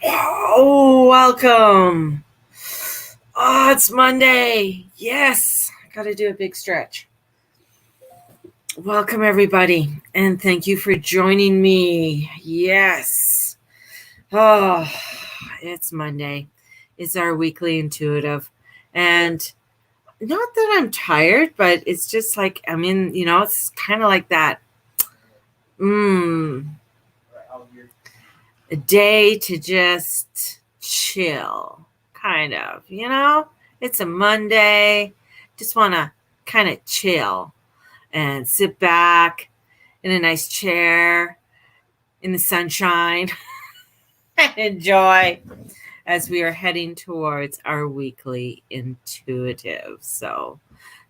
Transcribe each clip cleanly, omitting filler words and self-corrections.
Oh, welcome. Oh, it's Monday. Yes, I got to do a big stretch. Welcome, everybody, and thank you for joining me. Yes. Oh, it's Monday. It's our weekly intuitive. And not that I'm tired, but it's just like I'm in, it's kind of like that. A day to just chill, kind of. It's a Monday. Just want to kind of chill and sit back in a nice chair in the sunshine and enjoy as we are heading towards our weekly intuitive. So,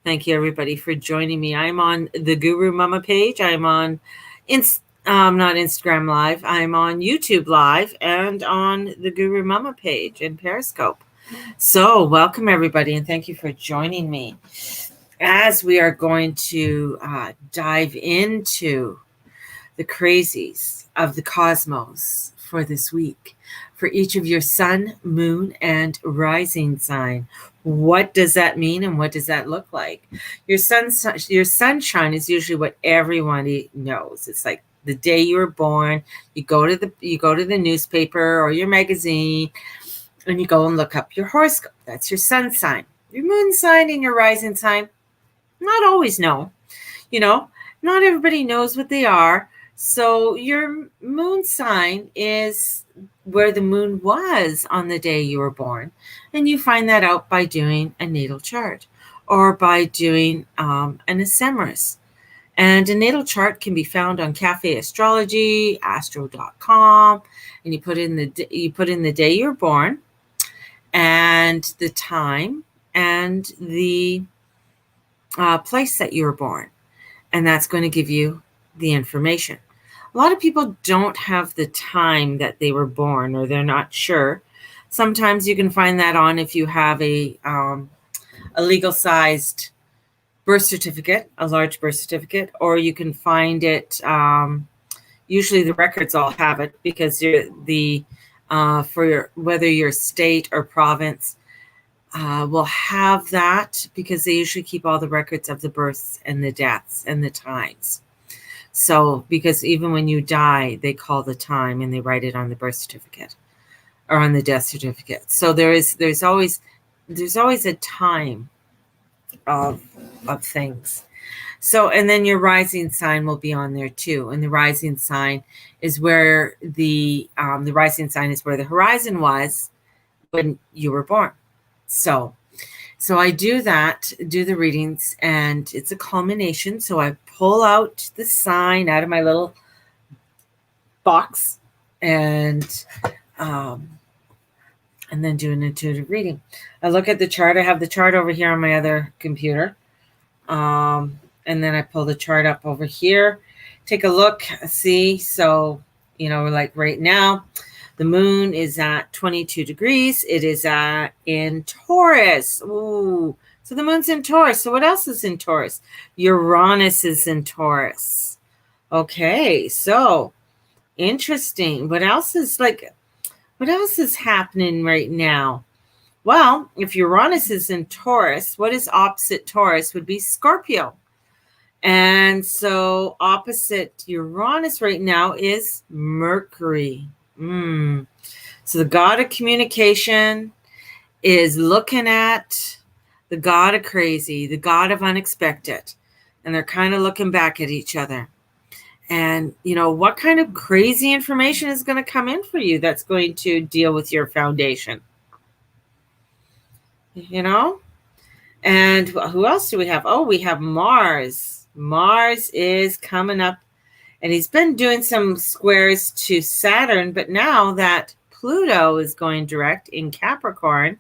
thank you everybody for joining me. I'm on the Guru Mama page. I'm on not Instagram Live. I'm on YouTube Live and on the Guru Mama page and Periscope. So, welcome everybody, and thank you for joining me as we are going to dive into the crazies of the cosmos for this week for each of your sun, moon, and rising sign. What does that mean, and what does that look like? Your sunshine is usually what everyone knows. It's like the day you were born. You go to the newspaper or your magazine, and you go and look up your horoscope. That's your sun sign. Your moon sign and your rising sign, not always know. Not everybody knows what they are. So your moon sign is where the moon was on the day you were born. And you find that out by doing a natal chart or by doing an ephemeris. And a natal chart can be found on Cafe Astrology, astro.com, and you put in the day you're born and the time and the place that you were born. And that's going to give you the information. A lot of people don't have the time that they were born, or they're not sure. Sometimes you can find that on if you have a legal-sized birth certificate, a large birth certificate, or you can find it. Usually, the records all have it because whether your state or province will have that, because they usually keep all the records of the births and the deaths and the times. So, because even when you die, they call the time and they write it on the birth certificate or on the death certificate. So there's always a time of things. So, and then your rising sign will be on there too. And the rising sign is where the rising sign is where the horizon was when you were born. So I do the readings, and it's a culmination. So I pull out the sign out of my little box and then do an intuitive reading. I look at the chart. I have the chart over here on my other computer. And then I pull the chart up over here, take a look, see. So, like right now, the moon is at 22 degrees. It is in Taurus. Ooh. So the moon's in Taurus. So what else is in Taurus? Uranus is in Taurus. Okay, so interesting. What else is happening right now? Well, if Uranus is in Taurus, what is opposite Taurus would be Scorpio. And so opposite Uranus right now is Mercury. So the god of communication is looking at the god of crazy, the god of unexpected. And they're kind of looking back at each other. And, what kind of crazy information is going to come in for you that's going to deal with your foundation? And who else do we have? Oh, we have Mars. Mars is coming up, and he's been doing some squares to Saturn, but now that Pluto is going direct in Capricorn,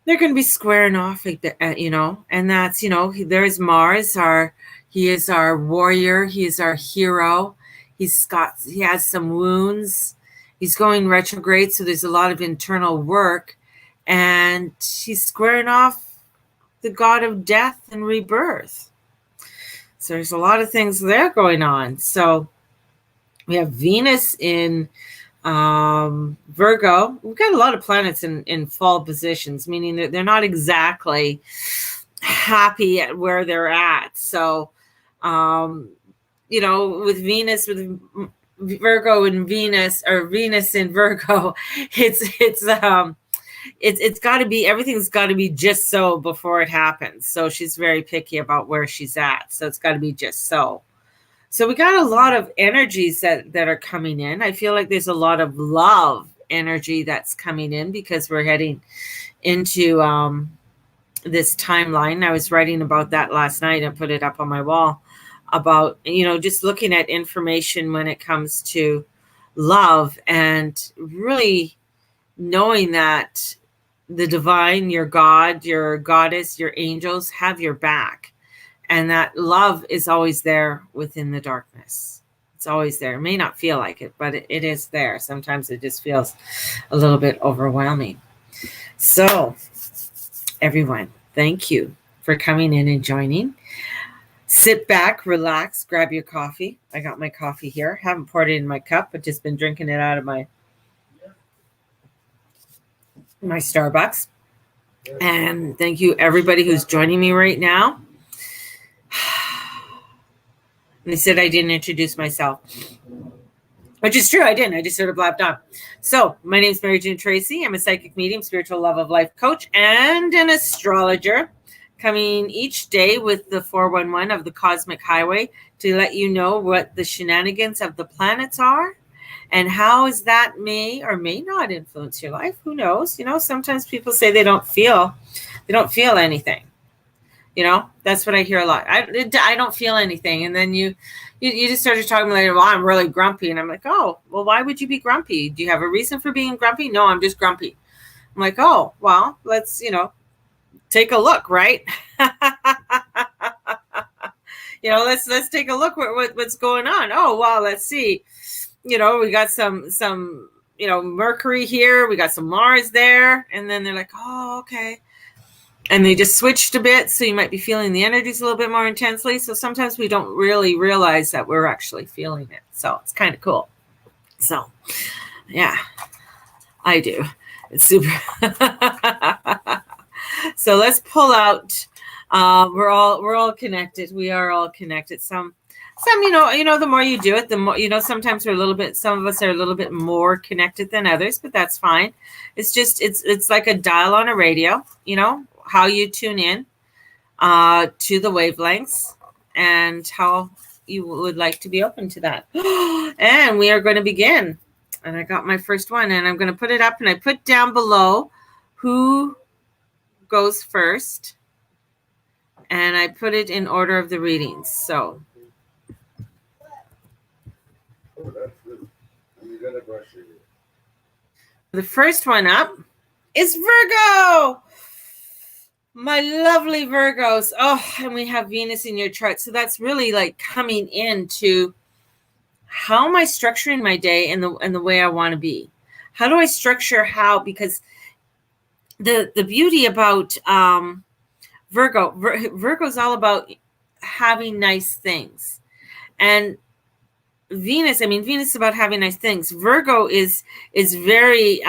they're going to be squaring off, and that's, there's Mars, he is our warrior, he is our hero. He has some wounds. He's going retrograde, so there's a lot of internal work, and he's squaring off the god of death and rebirth. So there's a lot of things there going on. So we have Venus in Virgo, we've got a lot of planets in fall positions, meaning that they're not exactly happy at where they're at. So, with Venus, with Virgo and Venus, or Venus in Virgo, it's got to be, everything's got to be just so before it happens. So she's very picky about where she's at. So it's got to be just so. So we got a lot of energies that are coming in. I feel like there's a lot of love energy that's coming in because we're heading into this timeline. I was writing about that last night and put it up on my wall about, just looking at information when it comes to love and really knowing that the divine, your God, your goddess, your angels have your back. And that love is always there within the darkness. It's always there. It may not feel like it, but it is there. Sometimes it just feels a little bit overwhelming. So, everyone, thank you for coming in and joining. Sit back, relax, grab your coffee. I got my coffee here. Haven't poured it in my cup, but just been drinking it out of my Starbucks. And thank you, everybody who's joining me right now. And they said I didn't introduce myself, which is true. I didn't. I just sort of blabbed on. So my name is Mary Jane Tracy. I'm a psychic medium, spiritual love of life coach, and an astrologer, coming each day with the 411 of the Cosmic Highway to let you know what the shenanigans of the planets are and how is that may or may not influence your life. Who knows? Sometimes people say they don't feel anything. That's what I hear a lot. I don't feel anything. And then you just started talking later, well, I'm really grumpy. And I'm like, oh, well, why would you be grumpy? Do you have a reason for being grumpy? No, I'm just grumpy. I'm like, oh, well, let's, take a look, right? Let's take a look what's going on. Oh, well, let's see. We got some Mercury here. We got some Mars there. And then they're like, oh, okay. And they just switched a bit, so you might be feeling the energies a little bit more intensely. So sometimes we don't really realize that we're actually feeling it. So it's kind of cool. So, yeah, I do. It's super. So let's pull out. We're all connected. We are all connected. Some, the more you do it, the more, sometimes some of us are a little bit more connected than others, but that's fine. It's just, it's like a dial on a radio, how you tune in to the wavelengths and how you would like to be open to that. And we are going to begin. And I got my first one, and I'm going to put it up, and I put down below who goes first, and I put it in order of the readings. So the first one up is Virgo. My lovely Virgos. Oh, and we have Venus in your chart. So that's really like coming into how am I structuring my day and the way I want to be? How do I structure because the beauty about Virgo is all about having nice things. And Venus is about having nice things. Virgo is very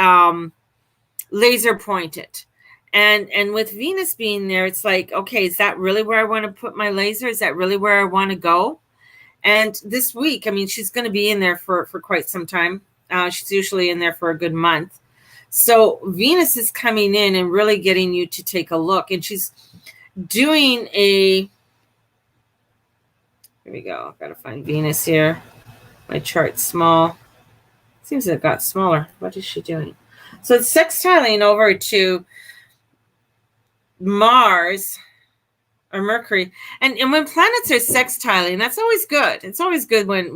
laser pointed. And with Venus being there, it's like, okay, is that really where I want to put my laser? Is that really where I want to go? And this week, she's going to be in there for quite some time. She's usually in there for a good month. So Venus is coming in and really getting you to take a look. And she's doing here we go. I've got to find Venus here. My chart's small. Seems it got smaller. What is she doing? So it's sextiling over to Mars or Mercury, and when planets are sextiling, that's always good. It's always good when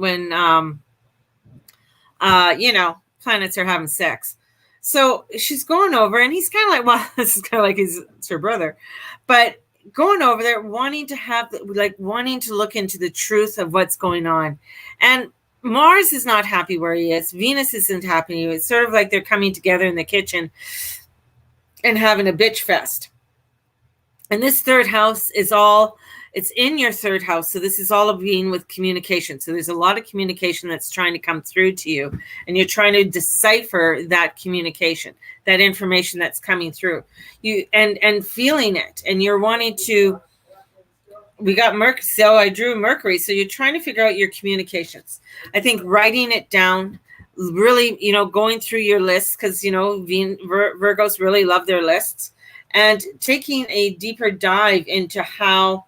planets are having sex. So she's going over, and he's kind of like, well, this is kind of like it's her brother, but going over there, wanting to look into the truth of what's going on. And Mars is not happy where he is. Venus isn't happy. It's sort of like they're coming together in the kitchen and having a bitch fest. And this third house is all It's in your third house. So this is all of being with communication. So there's a lot of communication that's trying to come through to you, and you're trying to decipher that communication, that information that's coming through you, and feeling it. And you're wanting to, we got Mercury. So I drew Mercury. So you're trying to figure out your communications. I think writing it down, really, going through your lists, because, Virgos really love their lists, and taking a deeper dive into how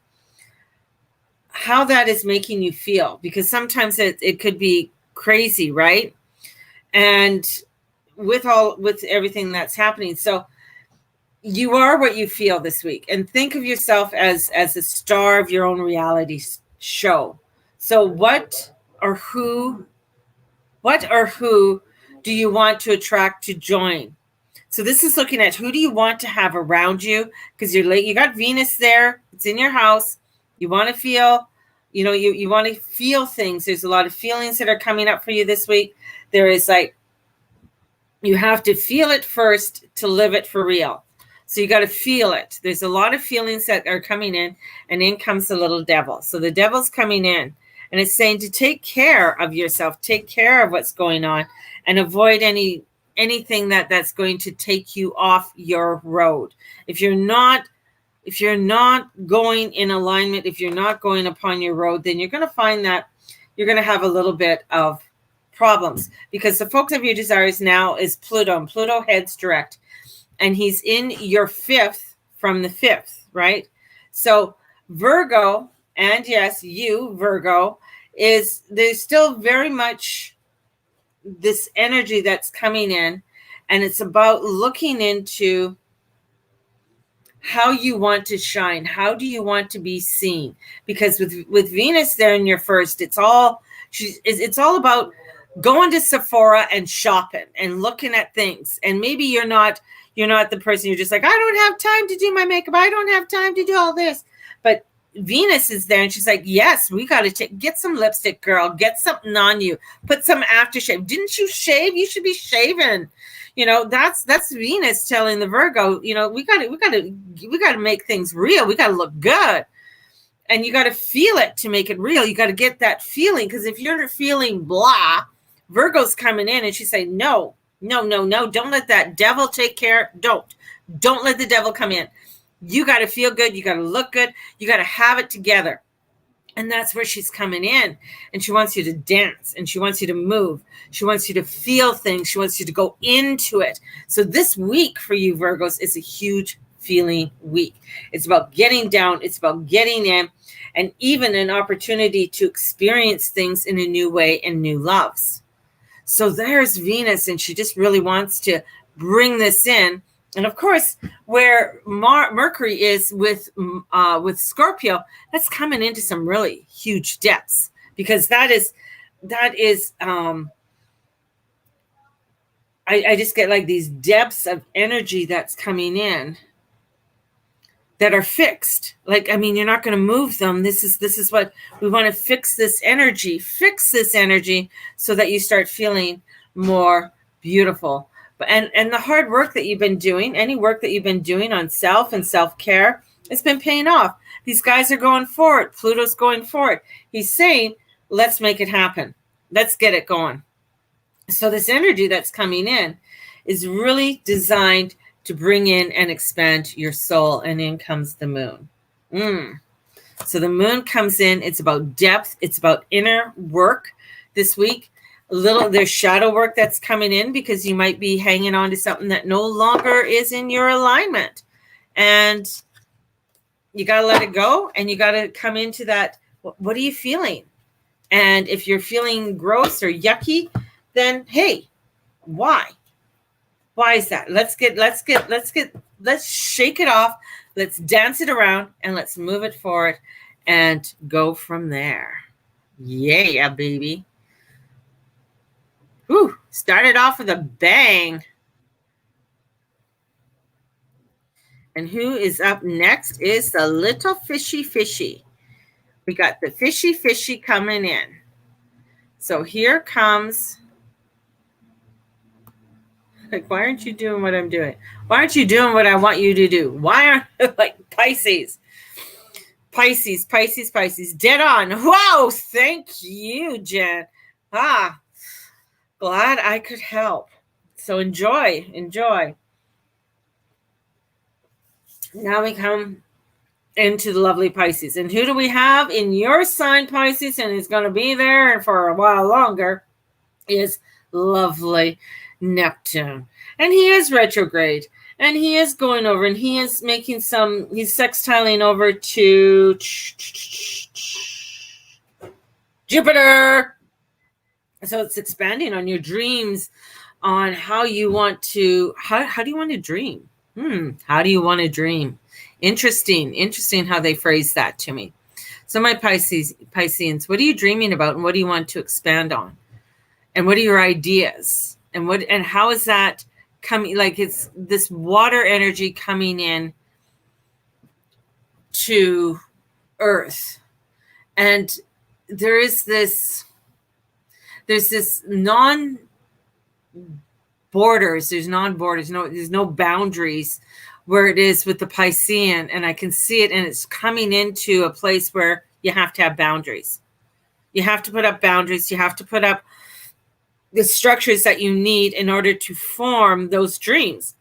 that is making you feel, because sometimes it could be crazy, right? And with everything that's happening. So you are what you feel this week, and think of yourself as a star of your own reality show. So what or who do you want to attract to join? So this is looking at who do you want to have around you, because you got Venus there. It's in your house. You want to feel, you want to feel things. There's a lot of feelings that are coming up for you this week. There is you have to feel it first to live it for real. So you got to feel it. There's a lot of feelings that are coming in, and in comes the little devil. So the devil's coming in, and it's saying to take care of yourself, take care of what's going on, and avoid anything that's going to take you off your road. If you're not going in alignment, if you're not going upon your road, then you're going to find that you're going to have a little bit of problems, because the focus of your desires now is Pluto, and Pluto heads direct. And he's in your fifth from the fifth, right? So Virgo, and yes, you, Virgo, there's still very much this energy that's coming in, and it's about looking into how you want to shine. How do you want to be seen? Because with Venus there in your first, it's all about going to Sephora and shopping and looking at things. And maybe you're not the person, you're just like, I don't have time to do my makeup. I don't have time to do all this. But Venus is there, and she's like, yes, we got to get some lipstick, girl. Get something on you. Put some aftershave. Didn't you shave? You should be shaving. That's Venus telling the Virgo, we got to make things real. We got to look good. And you got to feel it to make it real. You got to get that feeling, because if you're feeling blah, Virgo's coming in, and she's saying, no, don't let that devil take care. Don't let the devil come in. You got to feel good. You got to look good. You got to have it together. And that's where she's coming in. And she wants you to dance, and she wants you to move. She wants you to feel things. She wants you to go into it. So this week for you, Virgos, is a huge feeling week. It's about getting down. It's about getting in, and even an opportunity to experience things in a new way and new loves. So there's Venus, and she just really wants to bring this in. And of course, where Mercury is with Scorpio, that's coming into some really huge depths, because that is I just get like these depths of energy that's coming in that are fixed. Like, I mean, you're not going to move them. This is what we want to fix this energy so that you start feeling more beautiful. And the hard work that you've been doing, any work that you've been doing on self and self-care, it's been paying off. These guys are going forward. Pluto's going forward. He's saying, let's make it happen. Let's get it going. So this energy that's coming in is really designed to bring in and expand your soul. And in comes the moon. So the moon comes in. It's about depth. It's about inner work this week. There's shadow work that's coming in, because you might be hanging on to something that no longer is in your alignment, and you got to let it go, and you got to come into that. What are you feeling? And if you're feeling gross or yucky, then hey, why is that? Let's shake it off. Let's dance it around, and let's move it forward and go from there. Yeah, baby. Whew, started off with a bang. And who is up next is the little fishy. We got the fishy coming in. So here comes. Like, why aren't you doing what I'm doing? Why aren't you doing what I want you to do? Why aren't like Pisces? Pisces, Pisces, Pisces. Dead on. Wow. Thank you, Jen. Glad I could help. So enjoy. Now we come into the lovely Pisces. And who do we have in your sign, Pisces? And he's going to be there for a while longer, is lovely Neptune. And he is retrograde. And he is going over, and he is making he's sextiling over to Jupiter. So it's expanding on your dreams, on how you want to, how do you want to dream? How do you want to dream? Interesting how they phrase that to me. So my Pisceans, what are you dreaming about, and what do you want to expand on? And what are your ideas? And how is that coming? Like, it's this water energy coming in to Earth. And there's this non-borders. There's no boundaries where it is with the Piscean. And I can see it, and it's coming into a place where you have to have boundaries. You have to put up boundaries. You have to put up the structures that you need in order to form those dreams.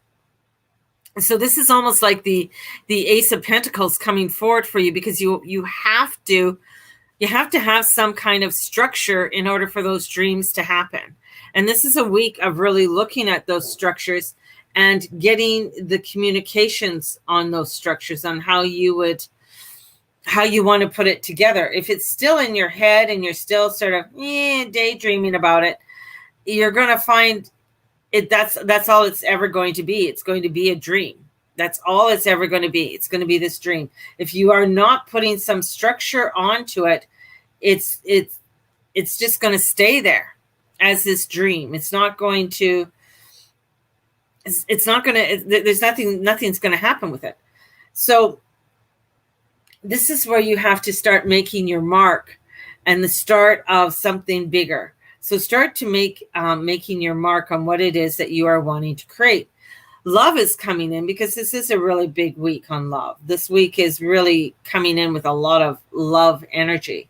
So this is almost like the Ace of Pentacles coming forward for you, because you have to have some kind of structure in order for those dreams to happen. And this is a week of really looking at those structures and getting the communications on those structures, on how you want to put it together. If it's still in your head and you're still sort of daydreaming about it, you're going to find it. That's all it's ever going to be. It's going to be a dream. That's all it's ever going to be. It's going to be this dream. If you are not putting some structure onto it, it's just going to stay there as this dream. It's not going to, there's nothing's going to happen with it. So this is where you have to start making your mark and the start of something bigger. So start to making your mark on what it is that you are wanting to create. Love is coming in, because this is a really big week on love. This week is really coming in with a lot of love energy.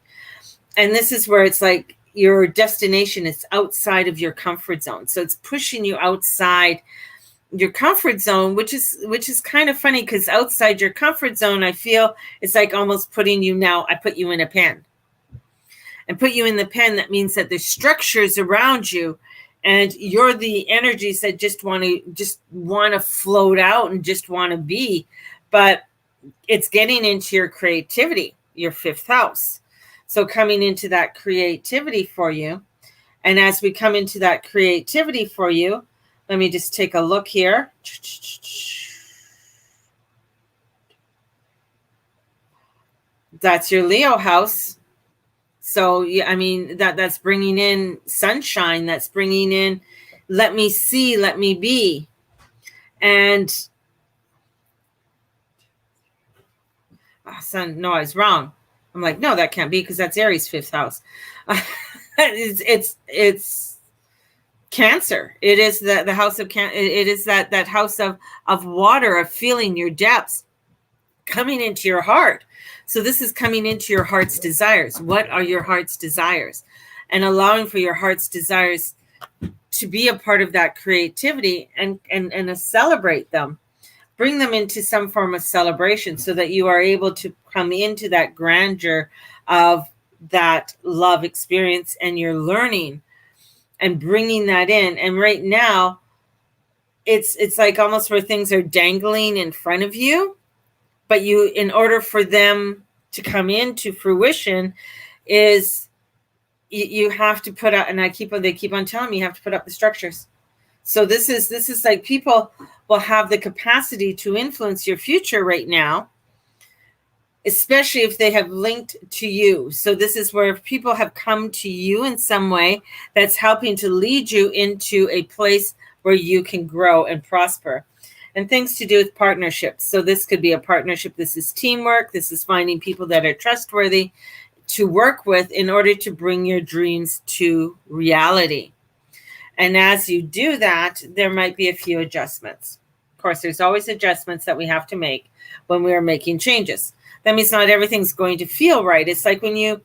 And this is where it's like your destination is outside of your comfort zone. So it's pushing you outside your comfort zone, which is kind of funny, because outside your comfort zone, I feel it's like almost putting you, now I put you in a pen. And put you in the pen, that means that there's structures around you, and you're the energies that just want to float out and just want to be. But it's getting into your creativity, your fifth house. So coming into that creativity for you. And as we come into that creativity for you, let me just take a look here. That's your Leo house. So, I mean, that's bringing in sunshine. That's bringing in, let me see, let me be. And sun, no, I was wrong. I'm like, no, that can't be, because that's Aries' fifth house. It's Cancer. It is the house of Cancer. It is that house of water, of feeling your depths, coming into your heart. So this is coming into your heart's desires. What are your heart's desires? And allowing for your heart's desires to be a part of that creativity, and celebrate them. Bring them into some form of celebration, so that you are able to come into that grandeur of that love experience, and you're learning and bringing that in. And right now, it's like almost where things are dangling in front of you. But you, in order for them to come into fruition, is you have to put up, and they keep on telling me, you have to put up the structures. So this is like, people will have the capacity to influence your future right now, especially if they have linked to you. So this is where people have come to you in some way that's helping to lead you into a place where you can grow and prosper. And things to do with partnerships. So this could be a partnership. This is teamwork. This is finding people that are trustworthy to work with in order to bring your dreams to reality. And as you do that, there might be a few adjustments. course, there's always adjustments that we have to make when we are making changes. That means not everything's going to feel right. It's like when you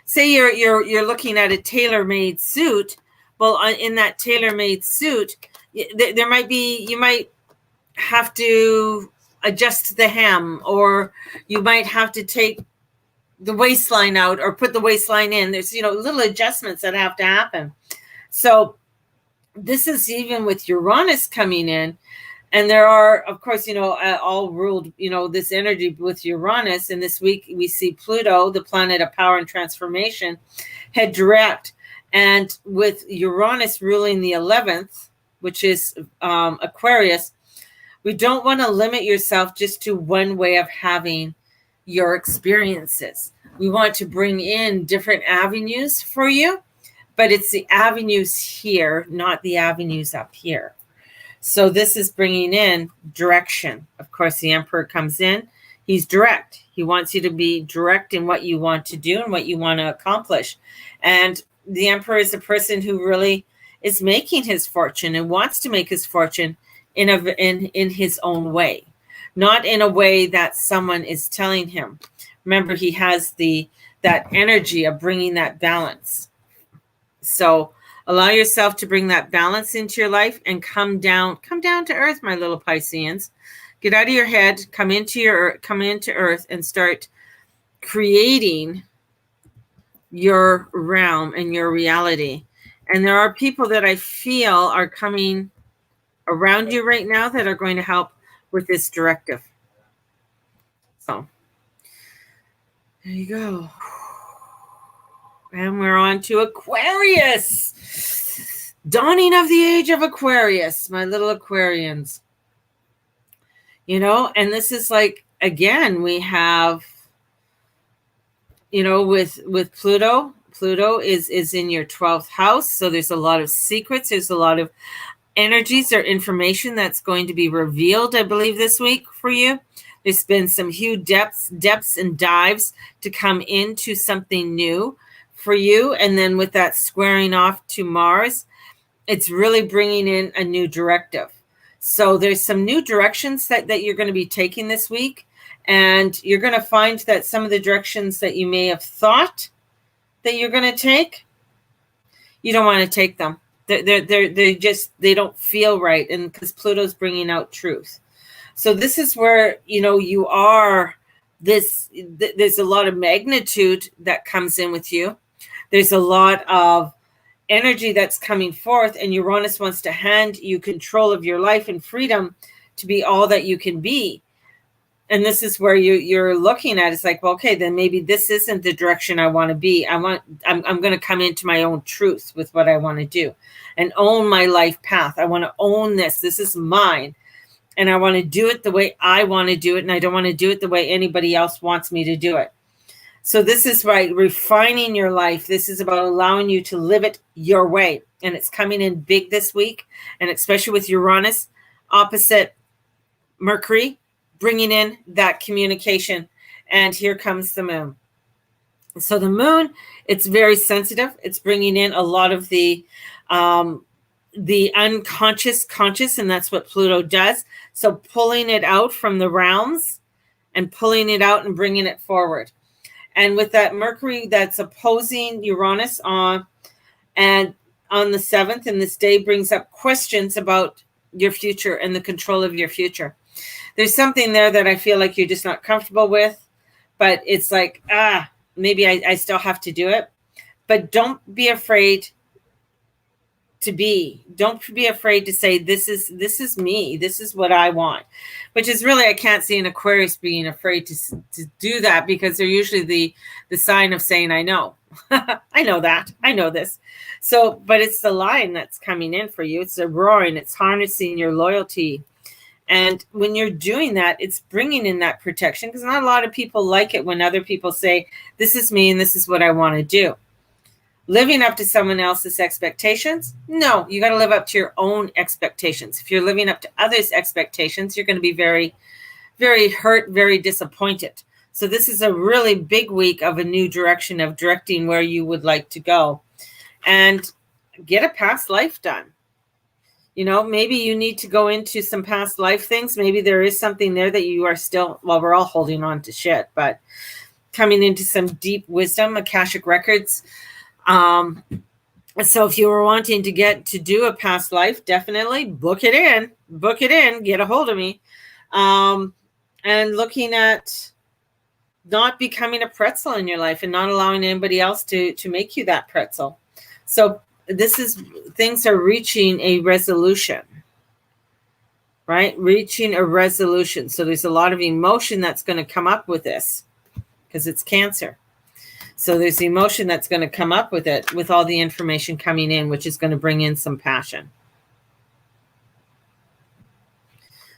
say you're looking at a tailor-made suit. Well, in that tailor-made suit, there might be, you might have to adjust the hem, or you might have to take the waistline out or put the waistline in. There's, little adjustments that have to happen. So this is even with Uranus coming in. And there are, of course, all ruled, this energy with Uranus. And this week we see Pluto, the planet of power and transformation, head direct. And with Uranus ruling the 11th, which is Aquarius, we don't want to limit yourself just to one way of having your experiences. We want to bring in different avenues for you, but it's the avenues here, not the avenues up here. So this is bringing in direction. Of course, the Emperor comes in. He's direct. He wants you to be direct in what you want to do and what you want to accomplish. And the Emperor is a person who really is making his fortune and wants to make his fortune in his own way, not in a way that someone is telling him. Remember, he has that energy of bringing that balance. So allow yourself to bring that balance into your life and come down to earth, my little Pisceans. Get out of your head, come into earth, and start creating your realm and your reality. And there are people that I feel are coming around you right now that are going to help with this directive. So there you go. And we're on to Aquarius. Dawning of the age of Aquarius, my little Aquarians. And this is like, again, we have, with Pluto. Pluto is in your 12th house. So there's a lot of secrets. There's a lot of energies or information that's going to be revealed, I believe, this week for you. There's been some huge depths and dives to come into something new for you. And then with that squaring off to Mars, it's really bringing in a new directive. So there's some new directions that you're going to be taking this week. And you're going to find that some of the directions that you may have thought that you're going to take, you don't want to take them. They don't feel right. And because Pluto's bringing out truth. So this is where, you are there's a lot of magnitude that comes in with you. There's a lot of energy that's coming forth, and Uranus wants to hand you control of your life and freedom to be all that you can be. And this is where you're looking at, it's like, well, okay, then maybe this isn't the direction I want to be. I'm going to come into my own truth with what I want to do and own my life path. I want to own this. This is mine. And I want to do it the way I want to do it. And I don't want to do it the way anybody else wants me to do it. So this is right, refining your life. This is about allowing you to live it your way. And it's coming in big this week. And especially with Uranus opposite Mercury, bringing in that communication. And here comes the moon. So the moon, it's very sensitive. It's bringing in a lot of the unconscious conscious, and that's what Pluto does. So pulling it out from the realms and pulling it out and bringing it forward. And with that Mercury that's opposing Uranus on the 7th, and this day brings up questions about your future and the control of your future. There's something there that I feel like you're just not comfortable with, but it's like, maybe I still have to do it. But don't be afraid to be. Don't be afraid to say, this is me. This is what I want. Which is really, I can't see an Aquarius being afraid to do that, because they're usually the sign of saying, I know. I know that. I know this. So, but it's the line that's coming in for you. It's the roaring. It's harnessing your loyalty. And when you're doing that, it's bringing in that protection, because not a lot of people like it when other people say, this is me and this is what I want to do. Living up to someone else's expectations? No, you got to live up to your own expectations. If you're living up to others' expectations, you're going to be very, very hurt, very disappointed. So this is a really big week of a new direction of directing where you would like to go. And get a past life done. Maybe you need to go into some past life things. Maybe there is something there that you are still, well, we're all holding on to shit, but coming into some deep wisdom, Akashic records. So if you were wanting to get to do a past life, definitely book it in, get a hold of me. And looking at not becoming a pretzel in your life and not allowing anybody else to make you that pretzel. So things are reaching a resolution, right? Reaching a resolution. So there's a lot of emotion that's going to come up with this because it's Cancer. So there's emotion that's going to come up with it, with all the information coming in, which is going to bring in some passion.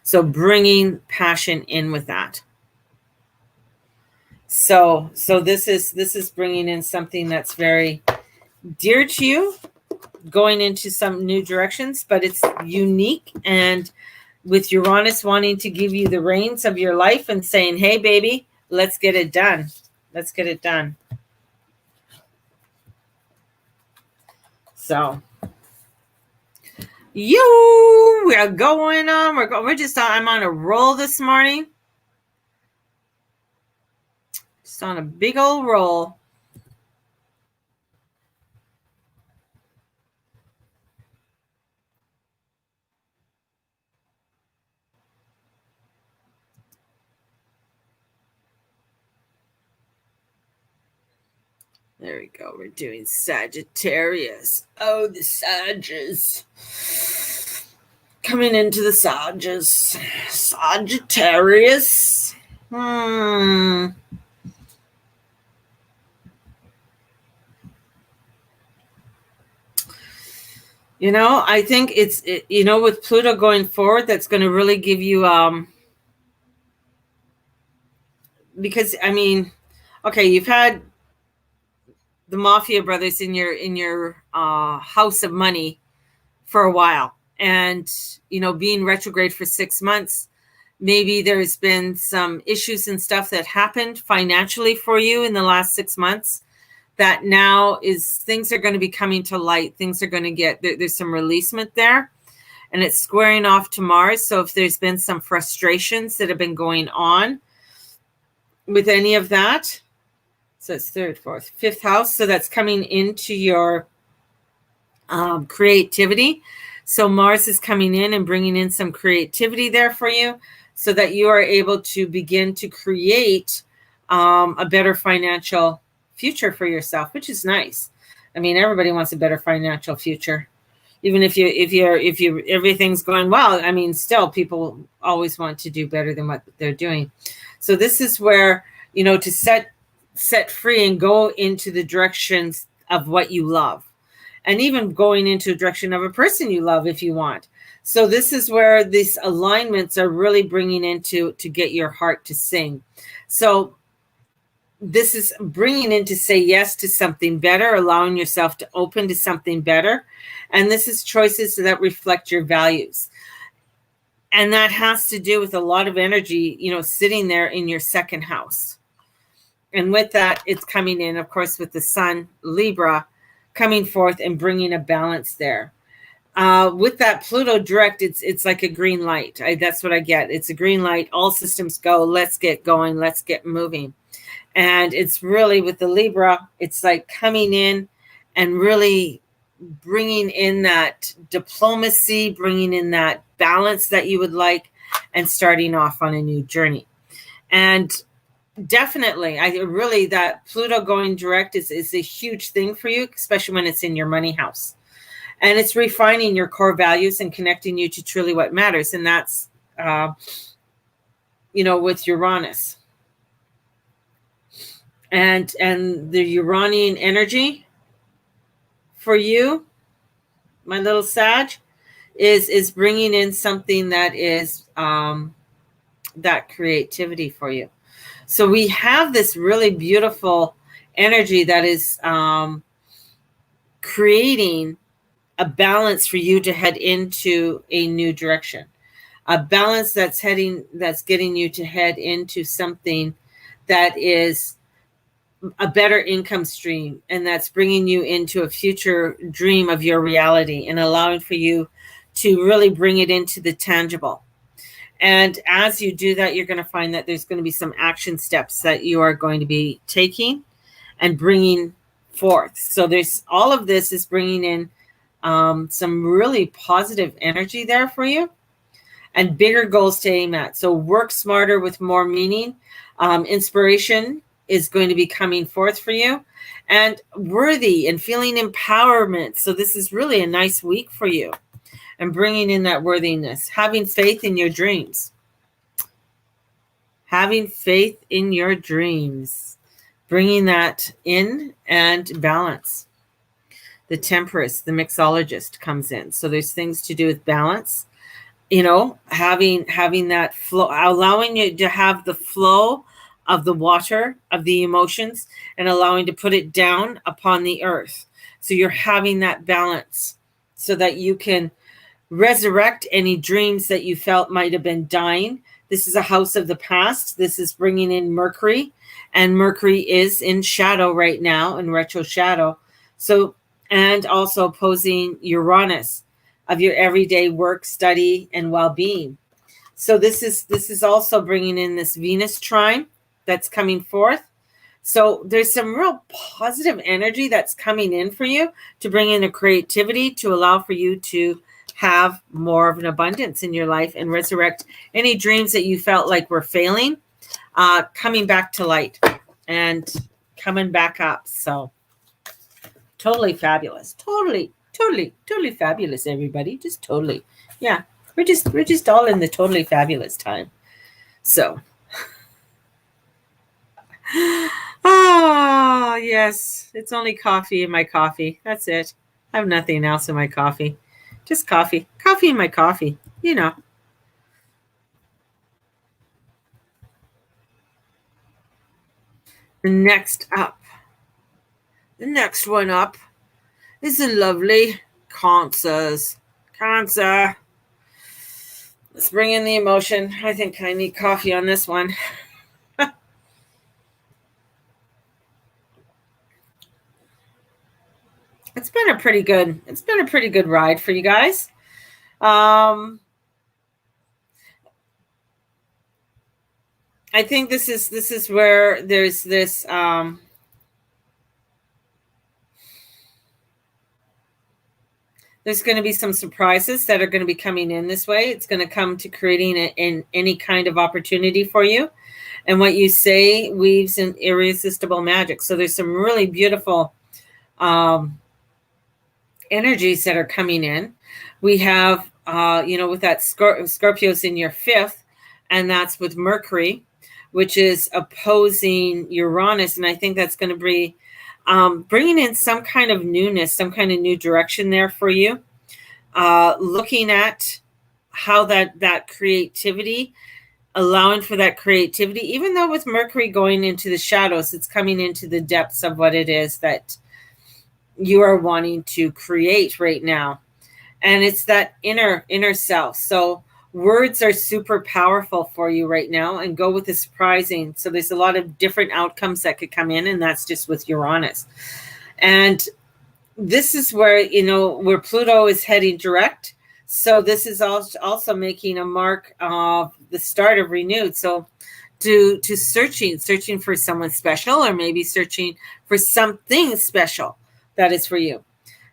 So bringing passion in with that. So this is bringing in something that's very dear to you, going into some new directions, but it's unique. And with Uranus wanting to give you the reins of your life and saying, hey, baby, let's get it done. Let's get it done. So we are going on. I'm on a roll this morning. Just on a big old roll. There we go. We're doing Sagittarius. Oh, the Sages. Coming into the Sages. Sagittarius. I think it's with Pluto going forward, that's going to really give you because okay, you've had the Mafia brothers in your house of money for a while, and being retrograde for 6 months, maybe there's been some issues and stuff that happened financially for you in the last 6 months that now things are going to be coming to light. Things are going to there's some releasement there, and it's squaring off to Mars. So if there's been some frustrations that have been going on with any of that, so it's 3rd, 4th, 5th house. So that's coming into your creativity. So Mars is coming in and bringing in some creativity there for you so that you are able to begin to create a better financial future for yourself, which is nice. Everybody wants a better financial future. Even if everything's going well, still people always want to do better than what they're doing. So this is where, to set free and go into the directions of what you love, and even going into a direction of a person you love if you want. So this is where these alignments are really bringing into to get your heart to sing. So this is bringing in to say yes to something better, allowing yourself to open to something better. And this is choices that reflect your values. And that has to do with a lot of energy, sitting there in your 2nd house. And with that, it's coming in, of course, with the Sun, Libra, coming forth and bringing a balance there. With that Pluto direct, it's like a green light. That's what I get. It's a green light. All systems go. Let's get going. Let's get moving. And it's really with the Libra, it's like coming in and really bringing in that diplomacy, bringing in that balance that you would like, and starting off on a new journey. And definitely, that Pluto going direct is a huge thing for you, especially when it's in your money house. And it's refining your core values and connecting you to truly what matters. And that's, with Uranus. And the Uranian energy for you, my little Sag, is bringing in something that is that creativity for you. So we have this really beautiful energy that is creating a balance for you to head into a new direction, a balance that's getting you to head into something that is a better income stream, and that's bringing you into a future dream of your reality and allowing for you to really bring it into the tangible. And as you do that, you're going to find that there's going to be some action steps that you are going to be taking and bringing forth. So there's all of this is bringing in some really positive energy there for you, and bigger goals to aim at. So work smarter with more meaning. Inspiration is going to be coming forth for you, and worthy and feeling empowerment. So this is really a nice week for you, and bringing in that worthiness, having faith in your dreams. Having faith in your dreams, bringing that in, and balance. The Temperance, the mixologist comes in. So there's things to do with balance, having that flow, allowing you to have the flow of the water, of the emotions, and allowing to put it down upon the earth. So you're having that balance so that you can resurrect any dreams that you felt might have been dying. This is a house of the past. This is bringing in Mercury, and Mercury is in shadow right now, in retro shadow. So, and also opposing Uranus of your everyday work, study, and well-being. So this is also bringing in this Venus trine that's coming forth. So there's some real positive energy that's coming in for you to bring in a creativity to allow for you to have more of an abundance in your life and resurrect any dreams that you felt like were failing, coming back to light and coming back up. So totally fabulous. Totally fabulous, everybody. Just totally. Yeah. We're just all in the totally fabulous time. So yes, it's only coffee in my coffee. That's it. I have nothing else in my coffee. Just coffee. Coffee in my coffee. The next one up is the lovely Cancers. Cancer. Let's bring in the emotion. I think I need coffee on this one. It's been a pretty good ride for you guys. I think this is where there's this there's going to be some surprises that are going to be coming in this way. It's going to come to creating any kind of opportunity for you. And what you say weaves an irresistible magic. So there's some really beautiful energies that are coming in. We have, with that Scorpio's in your fifth, and that's with Mercury, which is opposing Uranus. And I think that's going to be bringing in some kind of newness, some kind of new direction there for you. Looking at how that creativity, allowing for that creativity, even though with Mercury going into the shadows, it's coming into the depths of what it is that you are wanting to create right now. And it's that inner self. So words are super powerful for you right now, and go with the surprising. So there's a lot of different outcomes that could come in, and that's just with Uranus. And this is where, where Pluto is heading direct. So this is also making a mark of the start of renewed. So to searching for someone special, or maybe searching for something special that is for you.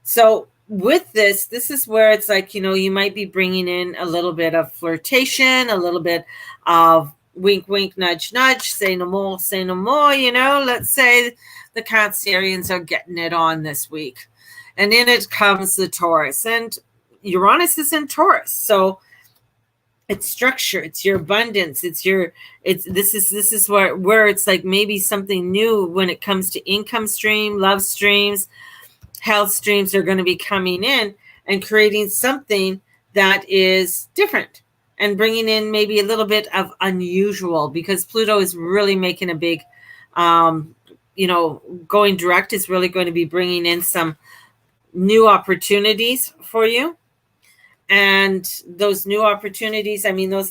So with this is where it's like, you might be bringing in a little bit of flirtation, a little bit of wink, wink, nudge, nudge, say no more, let's say the Cancerians are getting it on this week. And in it comes the Taurus, and Uranus is in Taurus. So it's structure, it's your abundance, this is where it's like maybe something new when it comes to income stream, love streams, health streams are going to be coming in and creating something that is different and bringing in maybe a little bit of unusual, because Pluto is really making a big, going direct is really going to be bringing in some new opportunities for you. And those new opportunities,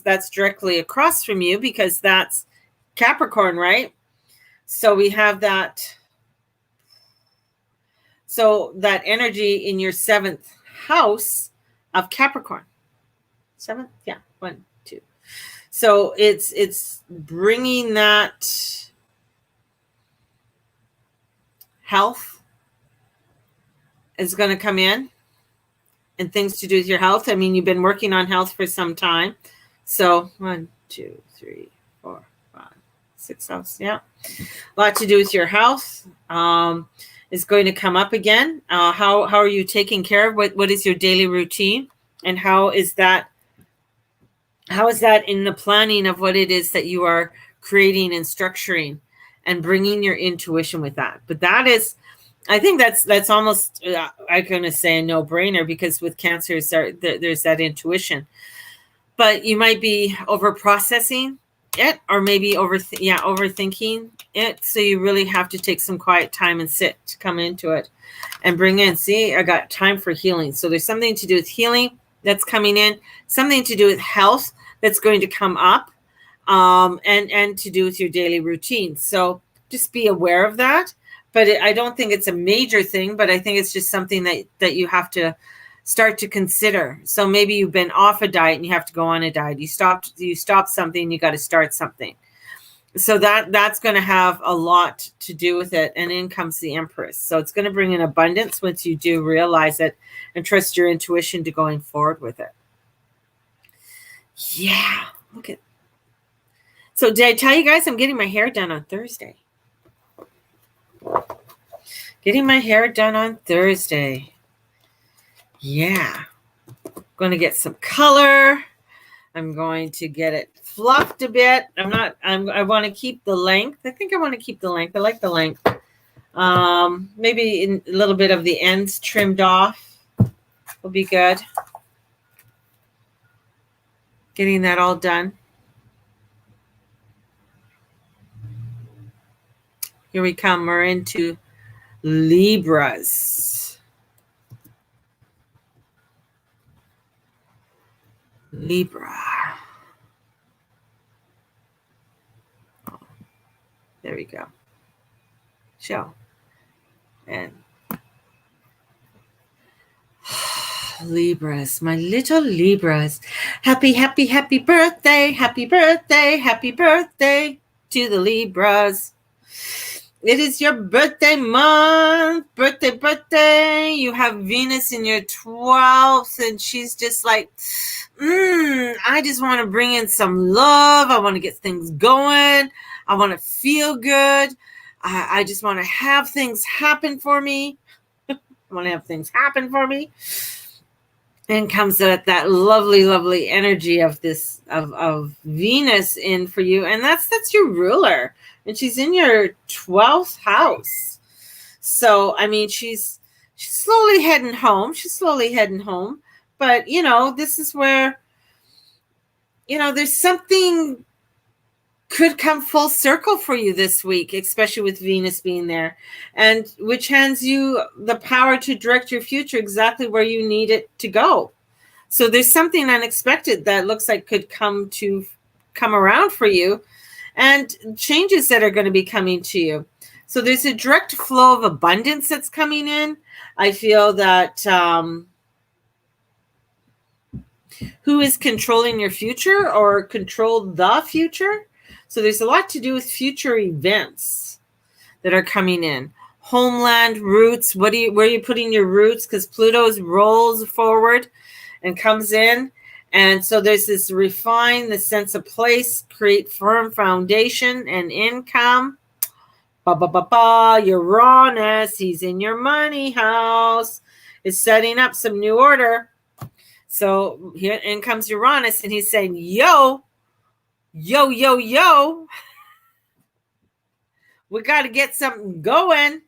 that's directly across from you, because that's Capricorn, right? So we have that. So that energy in your seventh house of Capricorn. 7th? Yeah, 1, 2. So it's bringing that health is going to come in, and things to do with your health. I mean, you've been working on health for some time. So 1, 2, 3, 4, 5, 6 house. Yeah. A lot to do with your health is going to come up again. How are you taking care of? What is your daily routine? And how is that in the planning of what it is that you are creating and structuring and bringing your intuition with that? But that is, I think that's almost, I'm going to say a no-brainer, because with cancers, there's that intuition. But you might be over-processing it, or maybe overthinking it. So you really have to take some quiet time and sit to come into it and bring in, see, I got time for healing. So there's something to do with healing that's coming in, something to do with health that's going to come up, and to do with your daily routine. So just be aware of that. But I don't think it's a major thing, but I think it's just something that you have to start to consider. So maybe you've been off a diet and you have to go on a diet. You stopped something, you got to start something. So that's going to have a lot to do with it. And in comes the Empress. So it's going to bring in abundance once you do realize it and trust your intuition to going forward with it. Yeah, look at. So did I tell you guys I'm getting my hair done on Thursday? Getting my hair done on Thursday. Yeah. Going to get some color. I'm going to get it fluffed a bit. I want to keep the length. I think I want to keep the length. I like the length. Maybe a little bit of the ends trimmed off will be good. Getting that all done. Here we come. We're into Libras. Libra. Oh, there we go. Show. And Libras, my little Libras. Happy, happy, happy birthday. Happy birthday. Happy birthday to the Libras. It is your birthday month. Birthday. You have Venus in your 12th, and she's just like, I just want to bring in some love. I want to get things going. I want to feel good. I just want to have things happen for me. And comes that lovely, lovely energy of this of Venus in for you, and that's your ruler, and she's in your 12th house. So I mean, she's slowly heading home. But this is where there's something could come full circle for you this week, especially with Venus being there, and which hands you the power to direct your future exactly where you need it to go. So there's something unexpected that looks like could come around for you, and changes that are going to be coming to you. So there's a direct flow of abundance that's coming in. I feel that who is controlling your future or control the future? So there's a lot to do with future events that are coming in. Homeland, roots. Where are you putting your roots? Because Pluto rolls forward and comes in. And so there's this refine the sense of place, create firm foundation and income. Uranus, he's in your money house, is setting up some new order. So here in comes Uranus, and he's saying, yo, we got to get something going.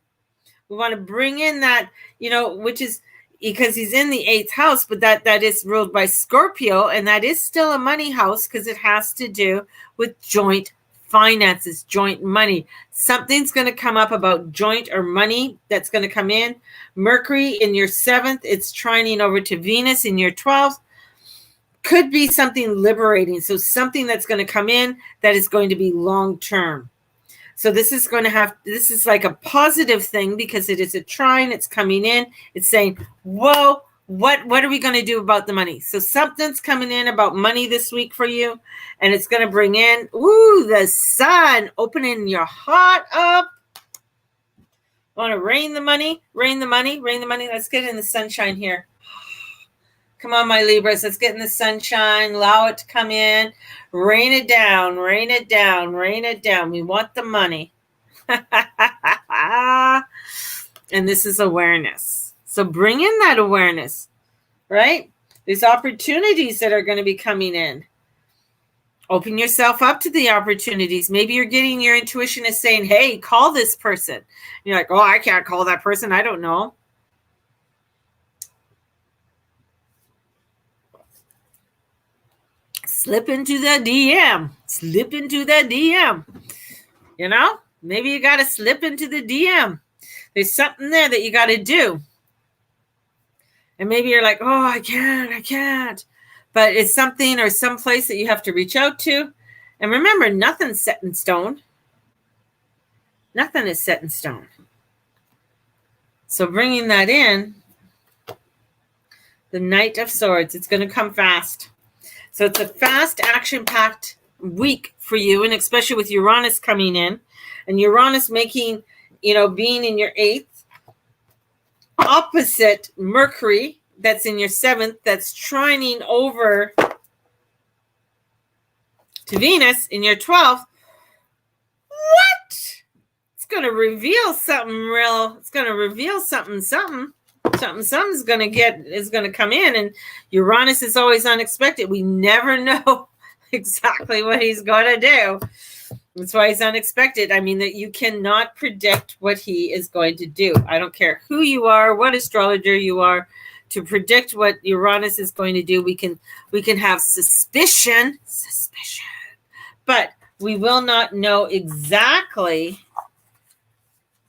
We want to bring in that, which is because he's in the 8th house, but that is ruled by Scorpio, and that is still a money house because it has to do with joint finances, joint money. Something's going to come up about joint or money that's going to come in. Mercury in your 7th, it's trining over to Venus in your 12th. Could be something liberating. So something that's going to come in that is going to be long term. So this is like a positive thing because it is a trine. It's coming in. It's saying, whoa, what are we going to do about the money? So something's coming in about money this week for you, and it's going to bring in, the sun, opening your heart up. Want to rain the money, rain the money, rain the money. Let's get in the sunshine here. Come on, my Libras. Let's get in the sunshine. Allow it to come in. Rain it down, rain it down, rain it down. We want the money. And this is awareness. So bring in that awareness, right? There's opportunities that are going to be coming in. Open yourself up to the opportunities. Maybe you're getting your intuition is saying, hey, call this person. And you're like, oh, I can't call that person. I don't know. Slip into the DM. Slip into the DM. You know, maybe you got to slip into the DM. There's something there that you got to do. And maybe you're like, oh, I can't. But it's something or some place that you have to reach out to. And remember, nothing's set in stone. Nothing is set in stone. So bringing that in, the Knight of Swords, it's going to come fast. So it's a fast, action-packed week for you, and especially with Uranus coming in. And Uranus making, being in your 8th, opposite Mercury, that's in your 7th, that's trining over to Venus in your 12th. What? It's going to reveal something real. It's going to reveal something's going to come in. And Uranus is always unexpected. We never know exactly what he's going to do. That's why he's unexpected. I mean, that you cannot predict what he is going to do. I don't care who you are, what astrologer you are, to predict what Uranus is going to do. We can have suspicion, but we will not know exactly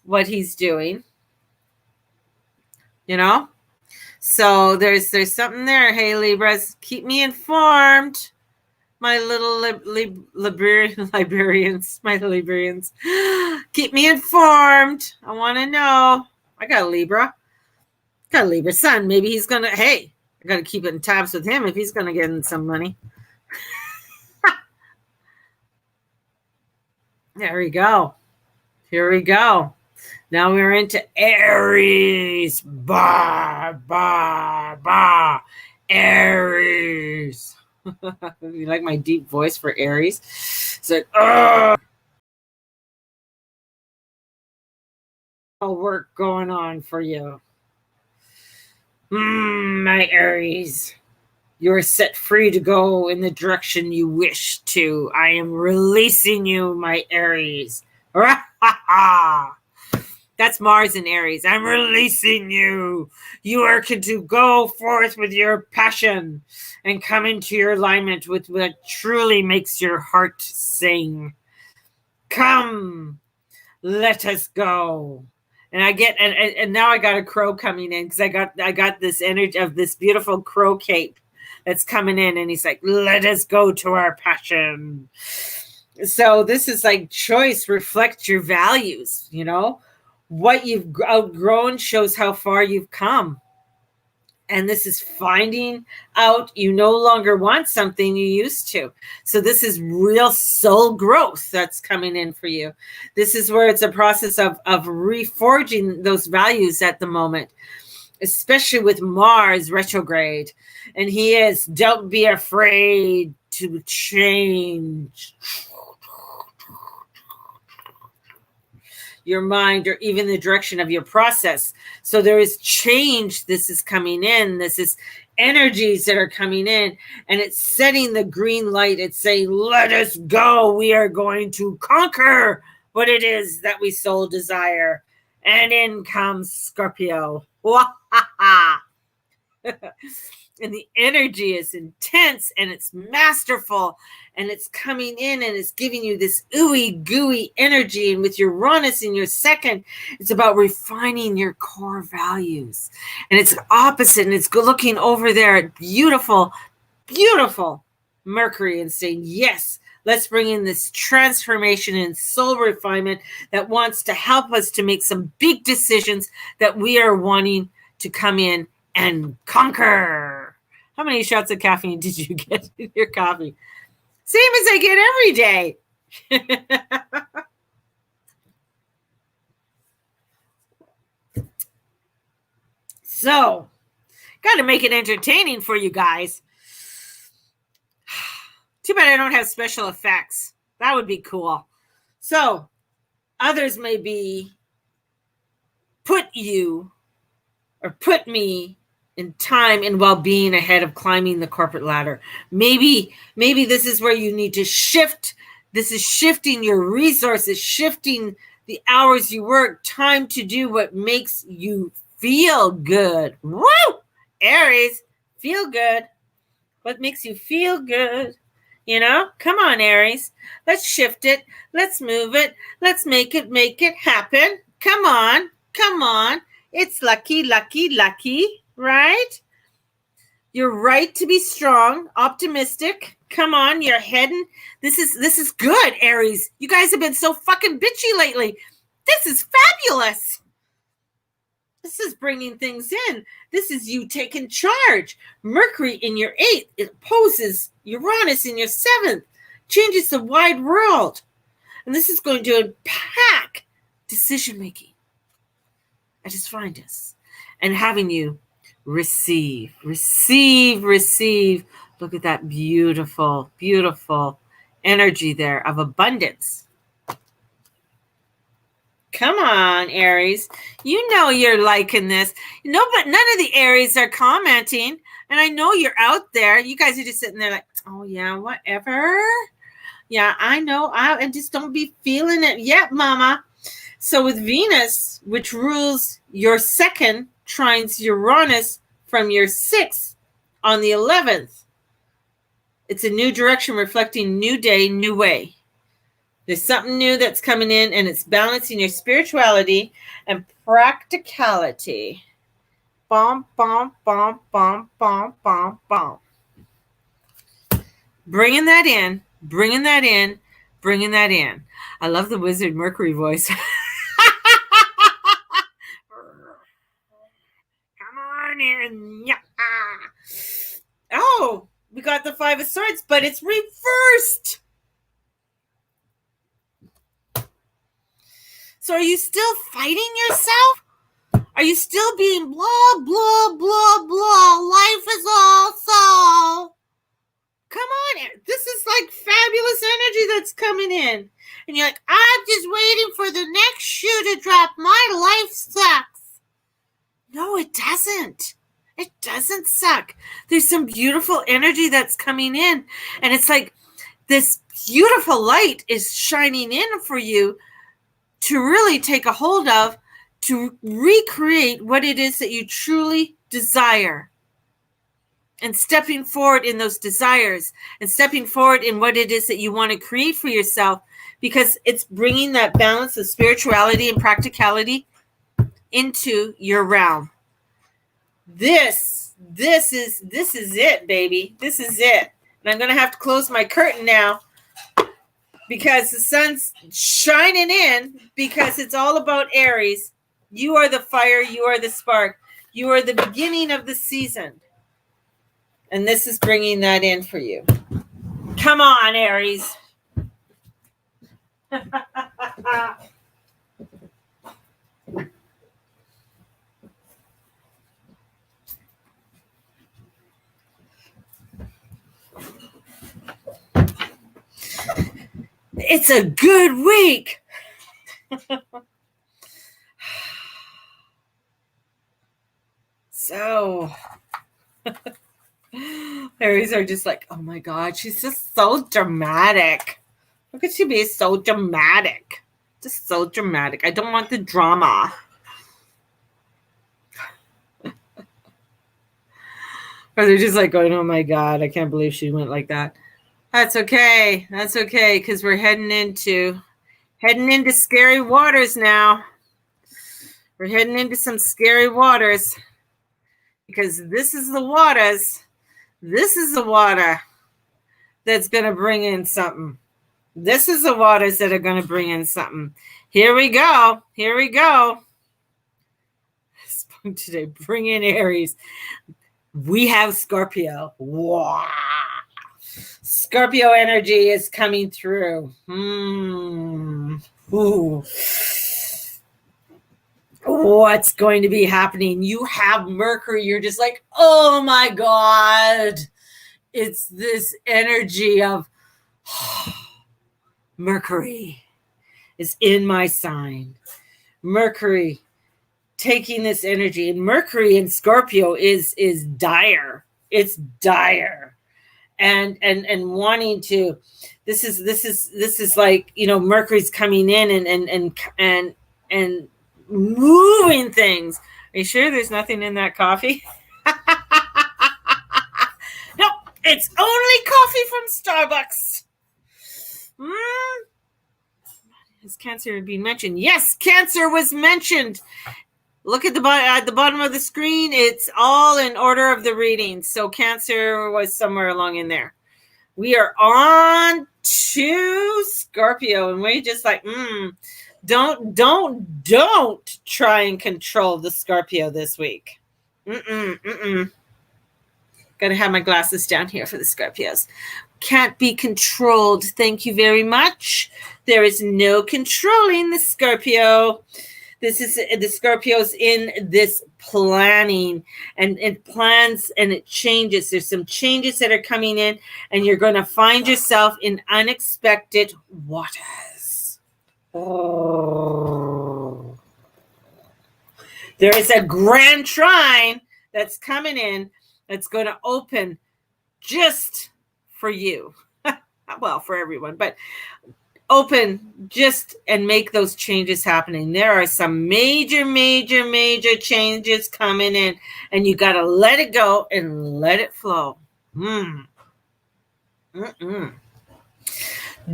what he's doing. So there's something there. Hey, Libras, keep me informed. My little Liberians, my Liberians. Keep me informed. I want to know. I got a Libra. Got a Libra son. Maybe he's going to, I got to keep it in tabs with him if he's going to get in some money. There we go. Here we go. Now we're into Aries. Aries. You like my deep voice for Aries? It's like, work going on for you. My Aries. You're set free to go in the direction you wish to. I am releasing you, my Aries. That's Mars in Aries. I'm releasing you. You are to go forth with your passion and come into your alignment with what truly makes your heart sing. Come, let us go. And I get, and now I got a crow coming in because I got this energy of this beautiful crow cape that's coming in, and he's like, let us go to our passion. So this is like choice, reflect your values, What you've outgrown shows how far you've come. And this is finding out you no longer want something you used to. So this is real soul growth that's coming in for you. This is where it's a process of reforging those values at the moment, especially with Mars retrograde. And he is, don't be afraid to change your mind or even the direction of your process. So there is change. This is coming in. This is energies that are coming in, and it's setting the green light. It's saying, let us go. We are going to conquer what it is that we so desire. And in comes Scorpio. And the energy is intense and it's masterful and it's coming in and it's giving you this ooey gooey energy. And with Uranus in your 2nd, it's about refining your core values. And it's opposite, and it's looking over there at beautiful, beautiful Mercury and saying, yes, let's bring in this transformation and soul refinement that wants to help us to make some big decisions that we are wanting to come in and conquer. How many shots of caffeine did you get in your coffee? Same as I get every day. So, got to make it entertaining for you guys. Too bad I don't have special effects. That would be cool. So, others may be put me in time and well-being ahead of climbing the corporate ladder. Maybe this is where you need to shift. This is shifting your resources, shifting the hours you work, time to do what makes you feel good. Woo! Aries, feel good. What makes you feel good? You know, come on, Aries. Let's shift it. Let's move it. Let's make it happen. Come on. It's lucky, right? You're right to be strong, optimistic. Come on, you're heading. This is good, Aries. You guys have been so fucking bitchy lately. This is fabulous. This is bringing things in. This is you taking charge. Mercury in your 8th. It opposes Uranus in your 7th. Changes the wide world. And this is going to impact decision-making. I just find us. And having you receive. Look at that beautiful, beautiful energy there of abundance. Come on, Aries. You know you're liking this. No, but none of the Aries are commenting. And I know you're out there. You guys are just sitting there like, oh, yeah, whatever. Yeah, I know. I just don't be feeling it yet, mama. So with Venus, which rules your 2nd, trines Uranus from your 6th on the 11th. It's a new direction reflecting new day, new way. There's something new that's coming in, and it's balancing your spirituality and practicality. Bom, bom, bom, bom, bom, bom, bom. Bringing that in. I love the Wizard Mercury voice. Come on in. Yeah. Oh, we got the 5 of Swords, but it's reversed. So are you still fighting yourself? Are you still being blah, blah, blah, blah? Life is all so. Come on. This is like fabulous energy that's coming in. And you're like, I'm just waiting for the next shoe to drop. My life sucks. No, it doesn't. It doesn't suck. There's some beautiful energy that's coming in. And it's like this beautiful light is shining in for you to really take a hold of, to recreate what it is that you truly desire. And stepping forward in those desires and stepping forward in what it is that you want to create for yourself, because it's bringing that balance of spirituality and practicality into your realm. This is it, baby. This is it. And I'm going to have to close my curtain now because the sun's shining in, because it's all about Aries. You are the fire. You are the spark. You are the beginning of the season. And this is bringing that in for you. Come on, Aries. It's a good week. So, Aries are just like, oh my God, she's just so dramatic. How could she be so dramatic? Just so dramatic. I don't want the drama. Or they're just like going, oh my God, I can't believe she went like that. That's okay. That's okay, because we're heading into scary waters now. We're heading into some scary waters, because this is the waters. This is the water that's going to bring in something. This is the waters that are going to bring in something. Here we go. Here we go. today. Bring in Aries. We have Scorpio. Wow. Scorpio energy is coming through. Ooh. What's going to be happening? You have Mercury. You're just like, oh my God. It's this energy of Mercury is in my sign. Mercury taking this energy, and Mercury in Scorpio is dire. It's dire. And wanting to, this is like, Mercury's coming in and moving things. Are you sure there's nothing in that coffee? No, it's only coffee from Starbucks. Is Cancer being mentioned? Yes, Cancer was mentioned. Look at the bottom of the screen. It's all in order of the readings. So Cancer was somewhere along in there. We are on to Scorpio, and we just like, don't try and control the Scorpio this week. Gotta have my glasses down here for the Scorpios. Can't be controlled. Thank you very much. There is no controlling the Scorpio. This is the Scorpios in this planning and plans, and it changes. There's some changes that are coming in, and you're going to find yourself in unexpected waters. Oh. There is a grand trine that's coming in that's going to open just for you. Well, for everyone, but open just and make those changes happening. There are some major changes coming in, and you got to let it go and let it flow.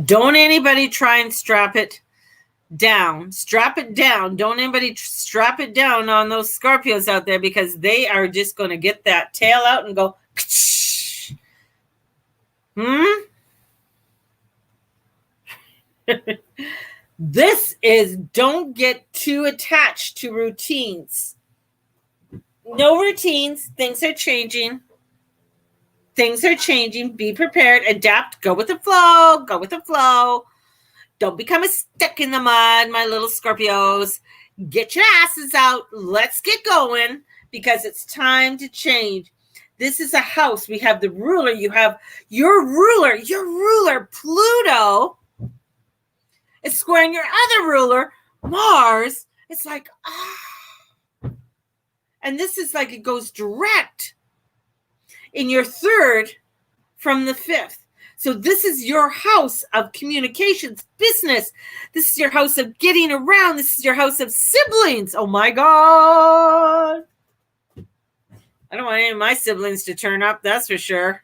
Don't anybody try and strap it down. Don't anybody strap it down on those Scorpios out there, because they are just going to get that tail out and go This is, don't get too attached to routines. No routines. Things are changing. Be prepared. Adapt. Go with the flow. Don't become a stick in the mud, my little Scorpios. Get your asses out. Let's get going, because it's time to change. This is a house. We have the ruler. You have your ruler, Pluto. It's squaring your other ruler, Mars. It's like, And this is like, it goes direct in your third from the fifth. So this is your house of communications, business. This is your house of getting around. This is your house of siblings. Oh my God. I don't want any of my siblings to turn up, that's for sure.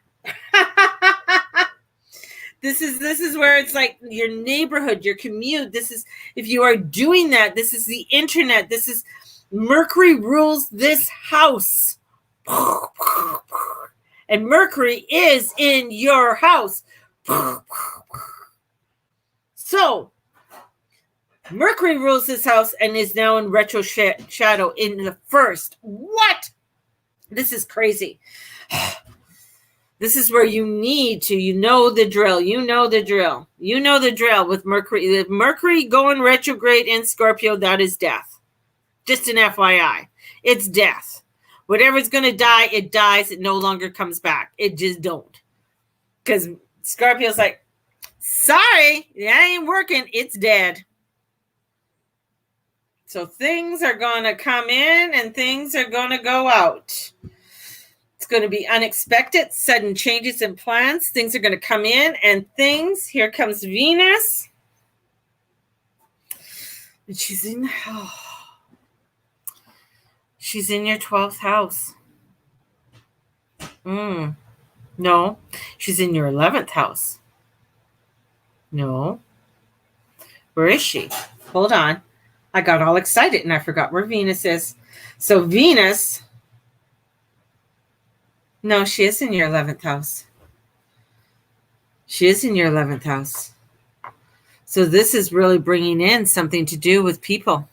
This is where it's like your neighborhood, your commute. This is, if you are doing that, this is the internet. This is, Mercury rules this house. And Mercury is in your house. So Mercury rules this house and is now in retro shadow in the first. What? This is crazy. This is where you need to, you know the drill with Mercury. If Mercury going retrograde in Scorpio, that is death. Just an FYI. It's death. Whatever's going to die, it dies. It no longer comes back. It just don't. Because Scorpio's like, sorry, that ain't working. It's dead. So things are going to come in and things are going to go out. It's going to be unexpected, sudden changes in plans. Things are going to come in and things. Here comes Venus. And she's in your 12th house. No, she's in your 11th house. No. Where is she? Hold on. I got all excited and I forgot where Venus is. So Venus... No, she is in your 11th house. She is in your 11th house. So this is really bringing in something to do with people.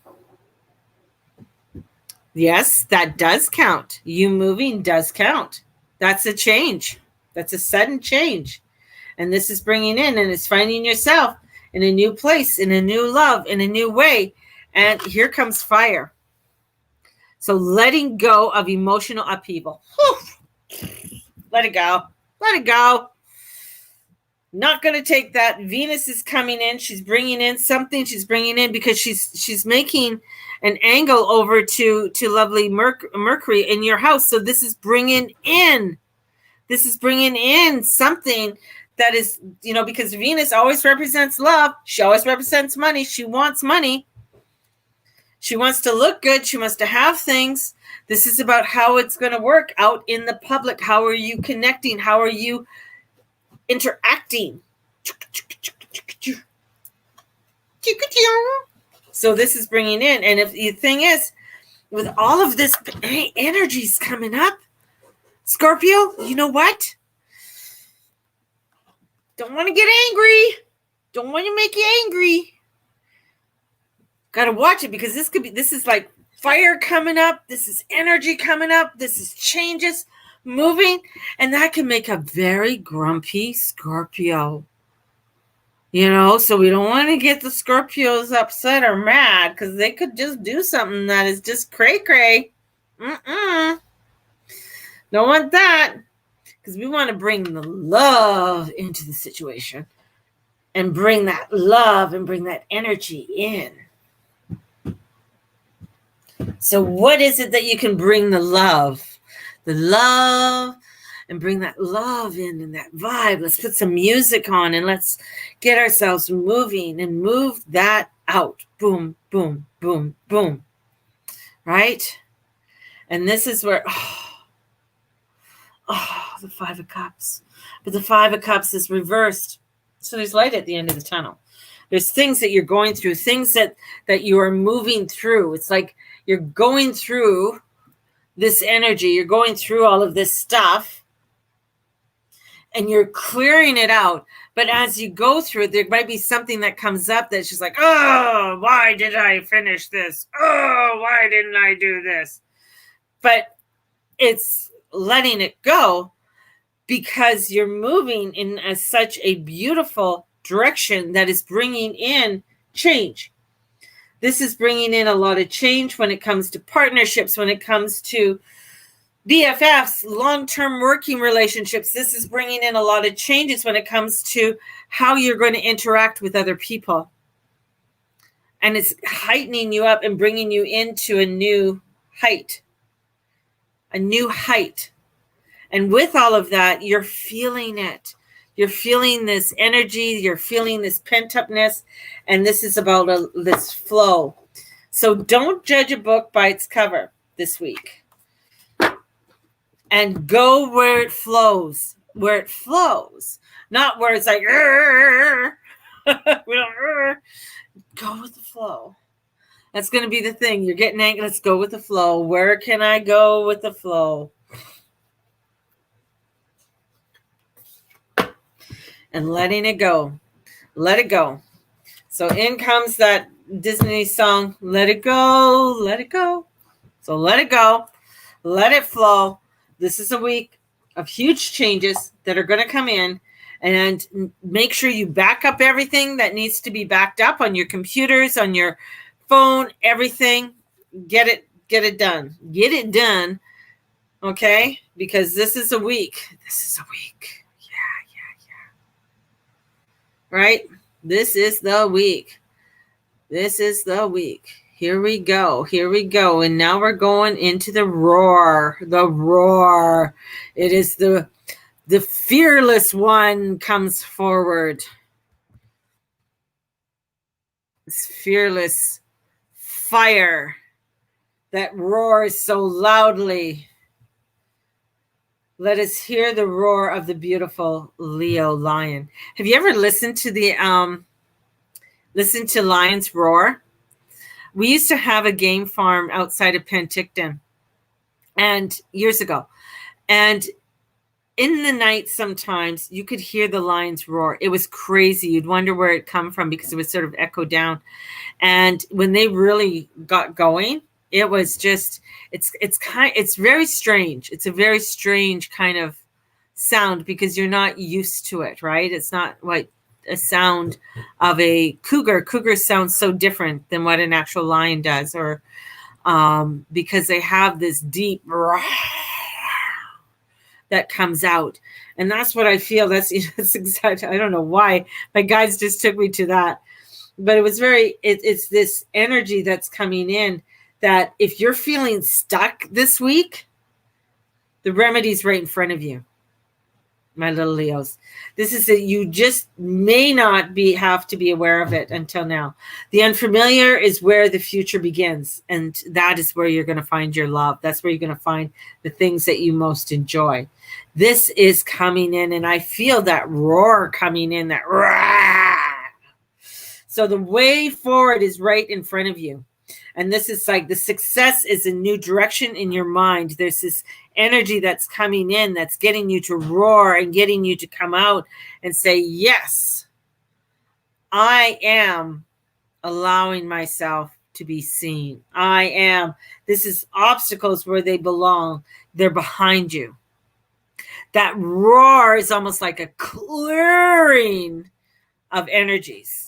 Yes, that does count. You moving does count. That's a change. That's a sudden change. And this is bringing in, and it's finding yourself in a new place, in a new love, in a new way. And here comes fire. So letting go of emotional upheaval. Whew. Let it go. Let it go. Not going to take that. Venus is coming in. She's bringing in something. She's bringing in because she's making an angle over to lovely Mercury in your house. So this is bringing in. This is bringing in something that is, because Venus always represents love. She always represents money. She wants money. She wants to look good. She wants to have things. This is about how it's going to work out in the public. How are you connecting? How are you interacting? So this is bringing in. And if the thing is, with all of this energies coming up, Scorpio, you know what? Don't want to get angry. Don't want to make you angry. Got to watch it because this is like fire coming up. This is energy coming up. This is changes moving. And that can make a very grumpy Scorpio. So we don't want to get the Scorpios upset or mad because they could just do something that is just cray-cray. Don't want that because we want to bring the love into the situation and bring that love and bring that energy in. So what is it that you can bring the love? The love, and bring that love in and that vibe. Let's put some music on and let's get ourselves moving and move that out. Boom, boom, boom, boom. Right? And this is where, the Five of Cups. But the Five of Cups is reversed. So there's light at the end of the tunnel. There's things that you're going through, things that you are moving through. It's like you're going through this energy. You're going through all of this stuff. And you're clearing it out. But as you go through it, there might be something that comes up that's just like, oh, why did I finish this? Oh, why didn't I do this? But it's letting it go because you're moving in such a beautiful direction that is bringing in change. This is bringing in a lot of change when it comes to partnerships, when it comes to BFFs, long-term working relationships. This is bringing in a lot of changes when it comes to how you're going to interact with other people. And it's heightening you up and bringing you into a new height. A new height. And with all of that, you're feeling it. You're feeling this energy. You're feeling this pent-upness. And this is about this flow. So don't judge a book by its cover this week. And go where it flows. Where it flows. Not where it's like, go with the flow. That's going to be the thing. You're getting angry. Let's go with the flow. Where can I go with the flow? And letting it go. Let it go. So in comes that Disney song, Let It Go, Let It Go. So let it go. Let it flow. This is a week of huge changes that are going to come in. And make sure you back up everything that needs to be backed up on your computers, on your phone, everything. Get it done. Get it done. Okay? Because this is a week. This is a week. Right? This is the week. This is the week. Here we go. Here we go. And now we're going into the roar. The roar. It is the fearless one comes forward. This fearless fire that roars so loudly. Let us hear the roar of the beautiful Leo lion. Have you ever listened to lions roar? We used to have a game farm outside of Penticton, and years ago. And in the night, sometimes you could hear the lions roar. It was crazy. You'd wonder where it come from because it was sort of echoed down. And when they really got going, it was just, it's very strange. It's a very strange kind of sound because you're not used to it, right? It's not like a sound of a cougar. Cougars sound so different than what an actual lion does, or because they have this deep that comes out. And that's what I feel. That's exactly, I don't know why my guides just took me to that, but it was it's this energy that's coming in, that if you're feeling stuck this week, the remedy's right in front of you, my little Leos. This is that you just may not have to be aware of it until now. The unfamiliar is where the future begins, and that is where you're going to find your love. That's where you're going to find the things that you most enjoy. This is coming in, and I feel that roar coming in, that roar. So the way forward is right in front of you. And this is like the success is a new direction in your mind. There's this energy that's coming in that's getting you to roar and getting you to come out and say, yes, I am allowing myself to be seen. I am. This is obstacles where they belong. They're behind you. That roar is almost like a clearing of energies.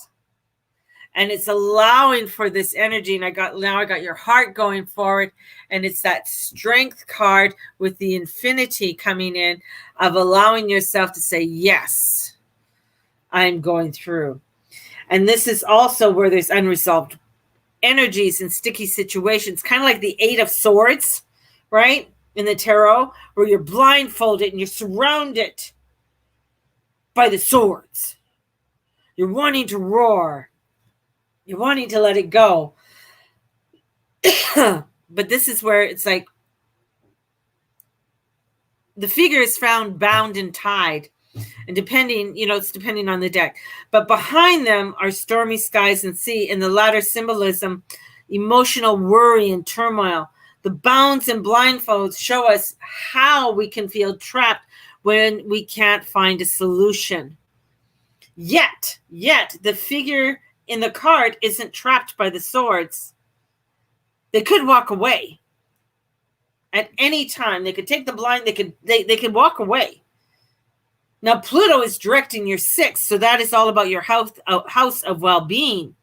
And it's allowing for this energy. And I got your heart going forward. And it's that strength card with the infinity coming in of allowing yourself to say, yes, I'm going through. And this is also where there's unresolved energies and sticky situations, kind of like the Eight of Swords, right? In the tarot, where you're blindfolded and you're surrounded by the swords. You're wanting to roar. You're wanting to let it go. But this is where it's like the figure is found bound and tied. And depending, it's depending on the deck. But behind them are stormy skies and sea. And the latter symbolism, emotional worry and turmoil. The bounds and blindfolds show us how we can feel trapped when we can't find a solution. Yet, the figure in the card isn't trapped by the swords. They could walk away at any time. They could take the blind. They could walk away. Now Pluto is directing your 6th, so that is all about your house of well-being.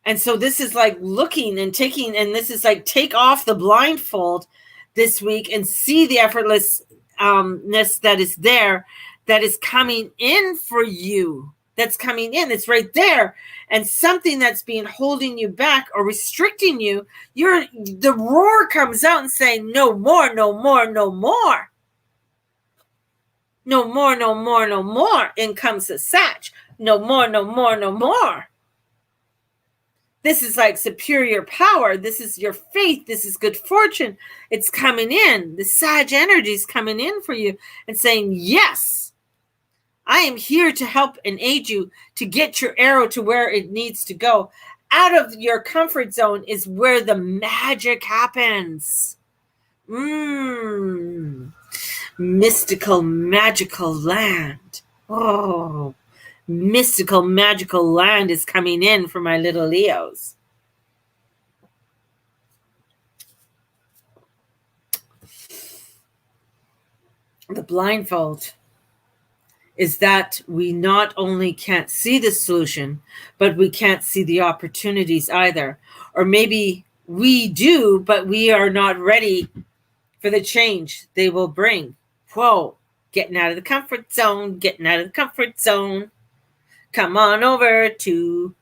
And so this is like looking and taking, and this is like take off the blindfold this week and see the effortlessness that is there, that is coming in for you. That's coming in. It's right there. And something that's been holding you back or restricting you, the roar comes out and saying, no more, no more, no more. No more, no more, no more. In comes the Sag. No more, no more, no more. This is like superior power. This is your faith. This is good fortune. It's coming in. The Sag energy is coming in for you and saying, yes, I am here to help and aid you to get your arrow to where it needs to go. Out of your comfort zone is where the magic happens. Mystical, magical land. Oh, mystical, magical land is coming in for my little Leos. The blindfold is that we not only can't see the solution, but we can't see the opportunities either. Or maybe we do, but we are not ready for the change they will bring. Whoa, getting out of the comfort zone, getting out of the comfort zone. Come on over to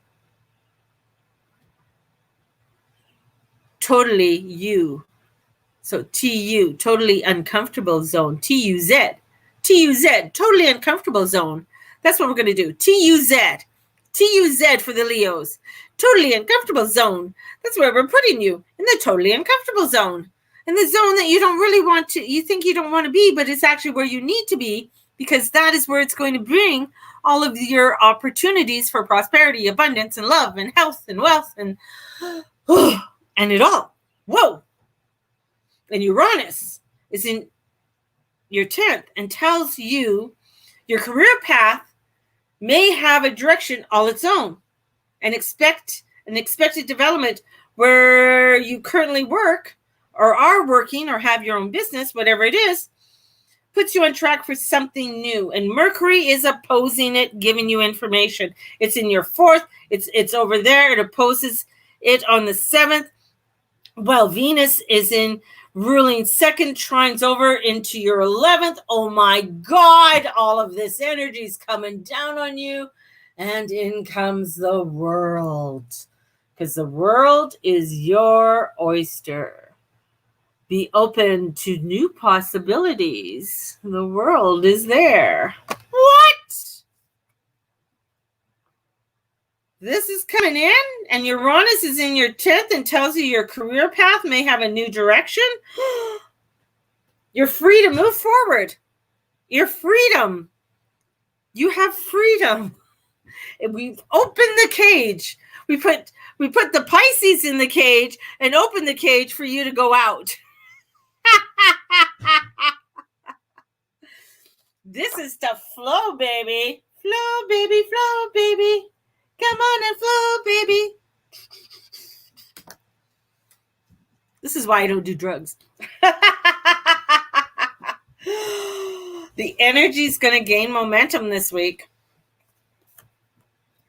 totally you. So TU, totally uncomfortable zone. TUZ, totally uncomfortable zone. That's what we're going to do. TUZ for the Leos. Totally uncomfortable zone. That's where we're putting you, in the totally uncomfortable zone. In the zone that you don't really want to, you think you don't want to be, but it's actually where you need to be, because that is where it's going to bring all of your opportunities for prosperity, abundance, and love, and health, and wealth, and it all. Whoa. And Uranus is in your 10th and tells you your career path may have a direction all its own, and expected development where you currently work or are working or have your own business, whatever it is, puts you on track for something new. And Mercury is opposing it, giving you information. It's in your fourth. It's over there. It opposes it on the 7th. Well, Venus is in ruling second, trines over into your 11th. Oh my God, all of this energy is coming down on you. And in comes the world. Because the world is your oyster. Be open to new possibilities. The world is there. What? This is coming in, and Uranus is in your 10th and tells you your career path may have a new direction. You're free to move forward. Your freedom. You have freedom. We've opened the cage. We put the Pisces in the cage and opened the cage for you to go out. This is to flow, baby. Flow, baby, flow, baby. Come on and flow, baby. This is why I don't do drugs. The energy is going to gain momentum this week.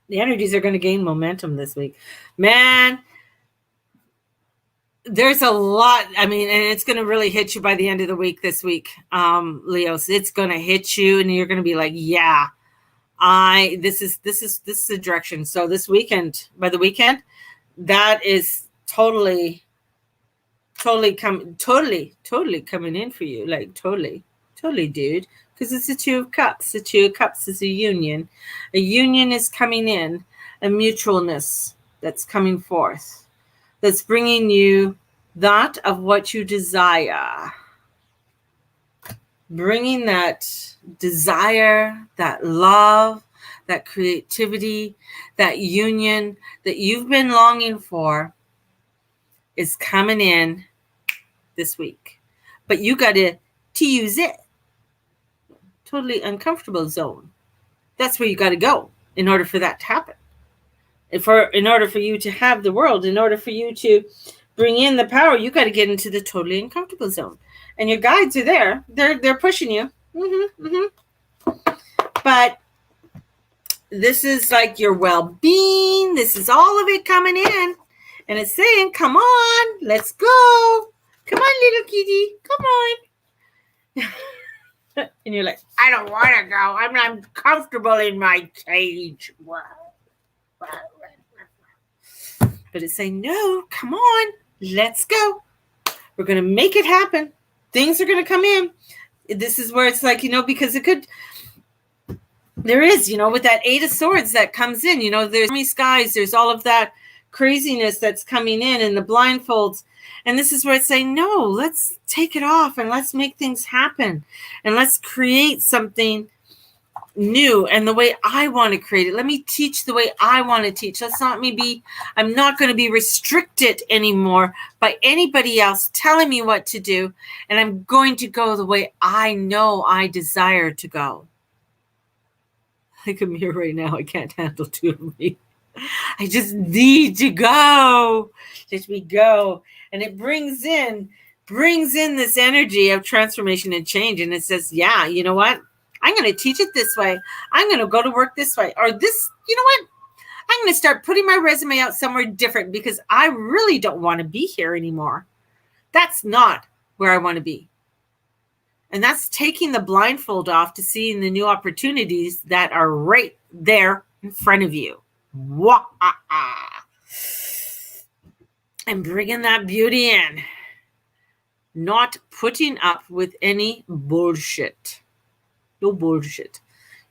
The energies are going to gain momentum this week. Man, there's a lot. I mean, and it's going to really hit you by the end of the week this week, Leos. It's going to hit you, and you're going to be like, yeah, this is the direction. So this weekend, by the weekend, that is totally coming in for you. Like totally, dude. Because it's the 2 of Cups. The 2 of Cups is a union. A union is coming in, a mutualness that's coming forth, that's bringing you that of what you desire. Bringing that desire, that love, that creativity, that union that you've been longing for is coming in this week. But you got to use it. Totally uncomfortable zone. That's where you got to go in order for that to happen. In order for you to have the world, in order for you to bring in the power, you got to get into the totally uncomfortable zone. And your guides are there. They're pushing you. But this is like your well-being. This is all of it coming in. And it's saying, come on, let's go. Come on, little kitty. Come on. And you're like, I don't want to go. I'm comfortable in my cage. But it's saying, no, come on, let's go. We're going to make it happen. Things are going to come in. This is where it's like, because there is, with that 8 of Swords that comes in, there's stormy skies, there's all of that craziness that's coming in and the blindfolds. And this is where it's saying, no, let's take it off and let's make things happen. And let's create something new and the way I want to create it. Let me teach the way I want to teach. I'm not going to be restricted anymore by anybody else telling me what to do. And I'm going to go the way I know I desire to go. Look at me right now. I can't handle 2 of me. I just need to go. Let me go. And it brings in this energy of transformation and change. And it says, yeah, you know what? I'm going to teach it this way. I'm going to go to work this way. Or this, you know what? I'm going to start putting my resume out somewhere different because I really don't want to be here anymore. That's not where I want to be. And that's taking the blindfold off to seeing the new opportunities that are right there in front of you. And bringing that beauty in. Not putting up with any bullshit. No bullshit.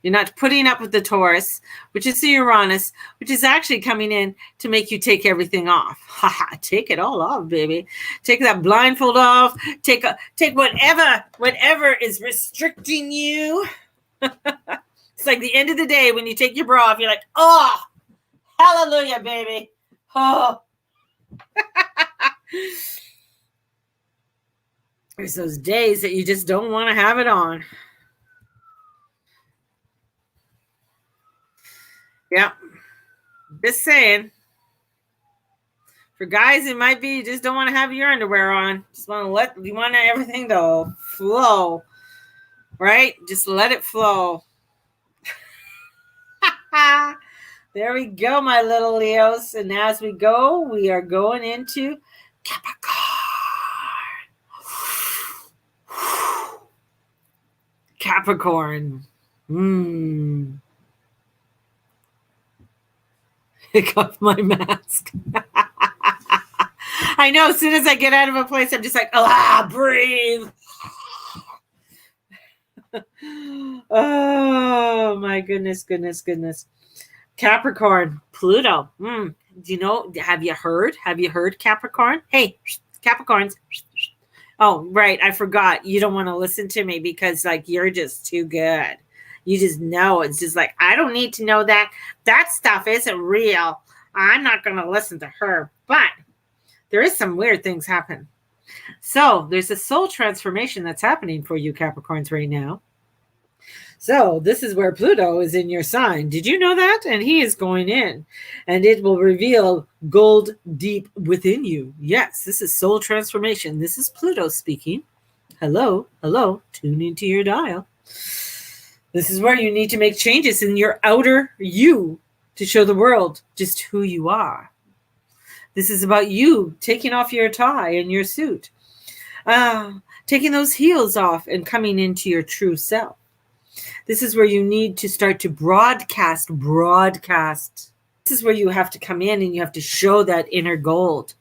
You're not putting up with the Taurus, which is the Uranus, which is actually coming in to make you take everything off. Take it all off, baby. Take that blindfold off. Take whatever is restricting you. It's like the end of the day when you take your bra off, you're like, oh, hallelujah, baby. Oh. There's those days that you just don't want to have it on. Yeah. Just saying. For guys, it might be you just don't want to have your underwear on. Just you want everything to flow, right? Just let it flow. There we go, my little Leos. And as we go, we are going into Capricorn. Capricorn. Take off my mask. I know, as soon as I get out of a place, I'm just like, breathe. Oh, my goodness. Capricorn, Pluto. Do you know, have you heard Capricorn? Hey, Capricorns. Oh, right. I forgot. You don't want to listen to me because like you're just too good. You just know. It's just like, I don't need to know that. That stuff isn't real. I'm not going to listen to her. But there is some weird things happen. So there's a soul transformation that's happening for you Capricorns right now. So this is where Pluto is in your sign. Did you know that? And he is going in. And it will reveal gold deep within you. Yes, this is soul transformation. This is Pluto speaking. Hello. Tune into your dial. This is where you need to make changes in your outer you to show the world just who you are. This is about you taking off your tie and your suit. Taking those heels off and coming into your true self. This is where you need to start to broadcast. This is where you have to come in and you have to show that inner gold,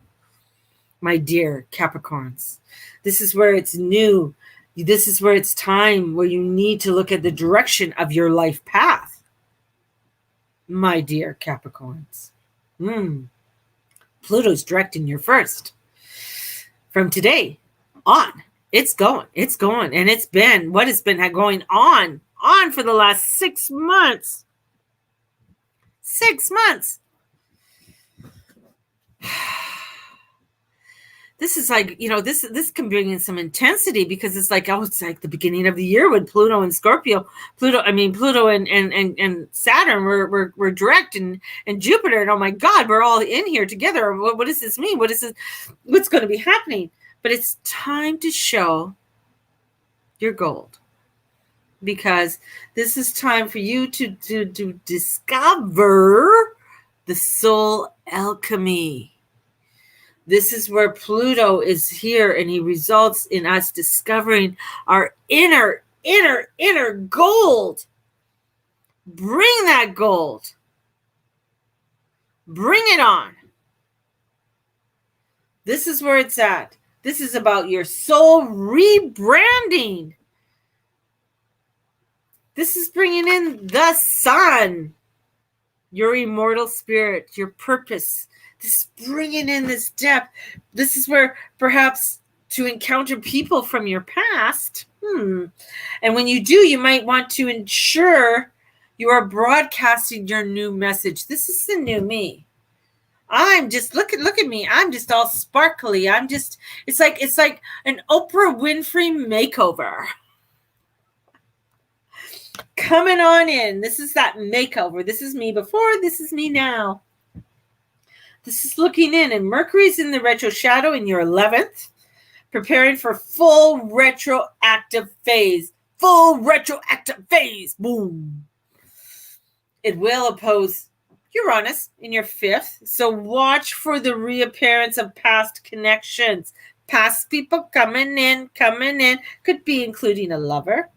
my dear Capricorns. This is where it's new. This is where it's time where you need to look at the direction of your life path, my dear Capricorns. Pluto's directing your first. From today on, it's going. And it's been what has been going on for the last 6 months. 6 months. This is like, this can bring in some intensity because it's like, it's like the beginning of the year with Pluto and Scorpio. Pluto and Saturn were direct and Jupiter. And oh my God, we're all in here together. What does this mean? What's going to be happening? But it's time to show your gold. Because this is time for you to discover the soul alchemy. This is where Pluto is here, and he results in us discovering our inner gold. Bring that gold. Bring it on. This is where it's at. This is about your soul rebranding. This is bringing in the sun, your immortal spirit, your purpose. This is bringing in this depth. This is where perhaps to encounter people from your past. And when you do, you might want to ensure you are broadcasting your new message. This is the new me. I'm just, look at me. I'm just all sparkly. It's like an Oprah Winfrey makeover. Coming on in. This is that makeover. This is me before. This is me now. This is looking in. And Mercury's in the retro shadow in your 11th. Preparing for full retroactive phase. Boom. It will oppose Uranus in your 5th. So watch for the reappearance of past connections. Past people coming in. Could be including a lover.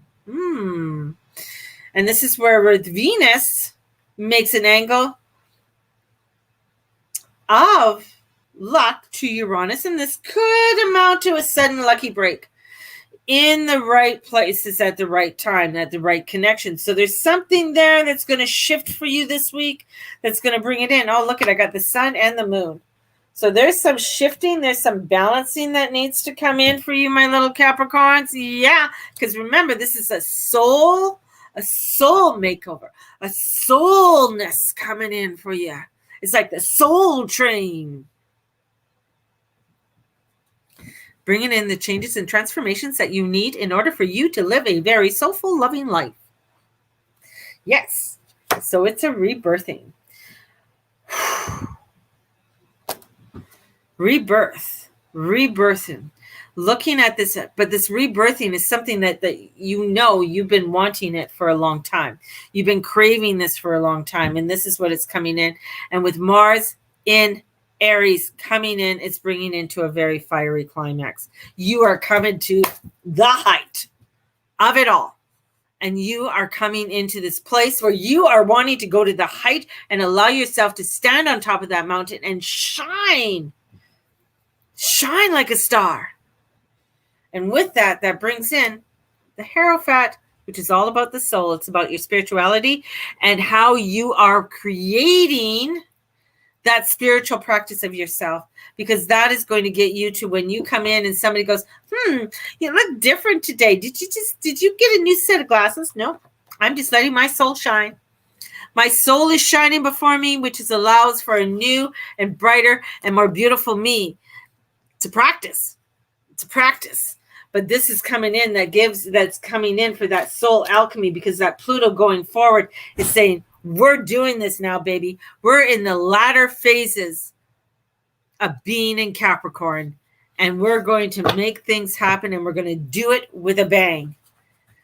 And this is where Venus makes an angle of luck to Uranus. And this could amount to a sudden lucky break in the right places at the right time, at the right connection. So there's something there that's going to shift for you this week that's going to bring it in. Oh, look, I got the sun and the moon. So there's some shifting, there's some balancing that needs to come in for you, my little Capricorns. Yeah, because remember, this is a soul makeover, a soulness coming in for you. It's like the soul train. Bringing in the changes and transformations that you need in order for you to live a very soulful, loving life. Yes, so it's a rebirthing. rebirthing, looking at this. But this rebirthing is something that you've been wanting it for a long time. You've been craving this for a long time, and this is what it's coming in. And with Mars in Aries coming in, it's bringing into a very fiery climax. You are coming to the height of it all. And you are coming into this place where you are wanting to go to the height and allow yourself to stand on top of that mountain and shine like a star. And with that, that brings in the Hierophant, which is all about the soul. It's about your spirituality and how you are creating that spiritual practice of yourself, because that is going to get you to when you come in and somebody goes, you look different today. Did you get a new set of glasses? No, I'm just letting my soul shine. My soul is shining before me, which allows for a new and brighter and more beautiful me to practice. But this is coming in that's coming in for that soul alchemy, because that Pluto going forward is saying, we're doing this now, baby. We're in the latter phases of being in Capricorn, and we're going to make things happen, and we're going to do it with a bang.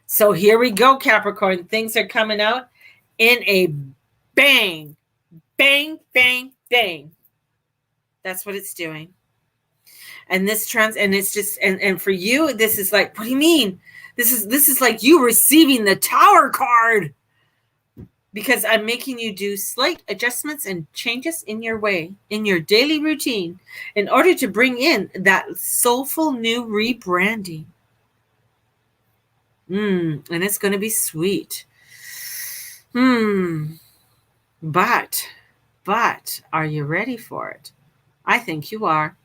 So here we go, Capricorn. Things are coming out in a bang, bang, bang, bang. That's what it's doing. And it's just, and for you, this is like, what do you mean? This is like you receiving the Tower card. Because I'm making you do slight adjustments and changes in your daily routine, in order to bring in that soulful new rebranding. And it's going to be sweet. But are you ready for it? I think you are.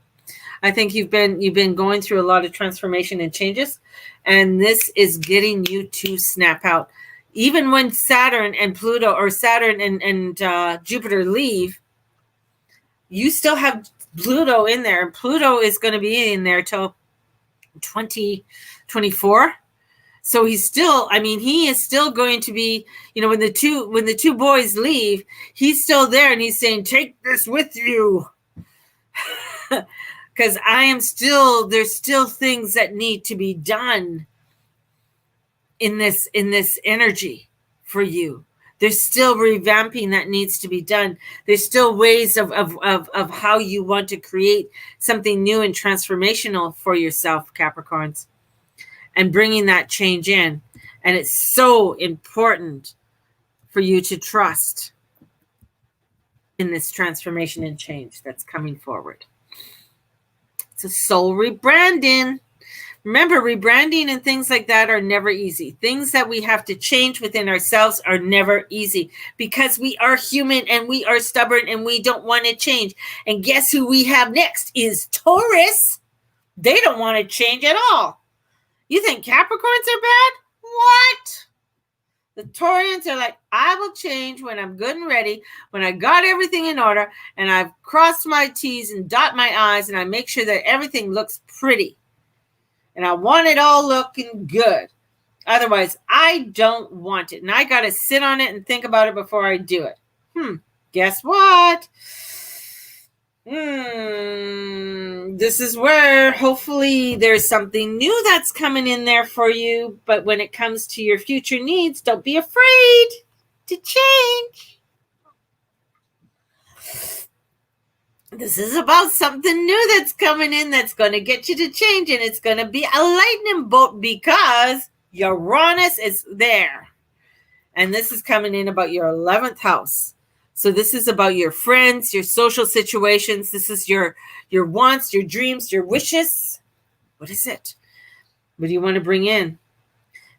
I think you've been going through a lot of transformation and changes, and this is getting you to snap out. Even when Saturn and Pluto, or Saturn and Jupiter leave, you still have Pluto in there. Pluto is going to be in there till 2024. So he is still going to be, when the two boys leave, he's still there, and he's saying, take this with you. Because there's still things that need to be done in this energy for you. There's still revamping that needs to be done. There's still ways of how you want to create something new and transformational for yourself, Capricorns, and bringing that change in. And it's so important for you to trust in this transformation and change that's coming forward. It's a soul rebranding. Remember, rebranding and things like that are never easy. Things that we have to change within ourselves are never easy, because we are human and we are stubborn and we don't want to change. And guess who we have next is Taurus. They don't want to change at all. You think Capricorns are bad? What? The Taurians are like, I will change when I'm good and ready, when I got everything in order, and I've crossed my T's and dot my I's, and I make sure that everything looks pretty. And I want it all looking good. Otherwise, I don't want it. And I got to sit on it and think about it before I do it. Guess what? This is where hopefully there's something new that's coming in there for you. But when it comes to your future needs, don't be afraid to change. This is about something new that's coming in that's going to get you to change, and it's going to be a lightning bolt, because Uranus is there. And this is coming in about your 11th house. So this is about your friends, your social situations. This is your wants, your dreams, your wishes. What is it? What do you want to bring in?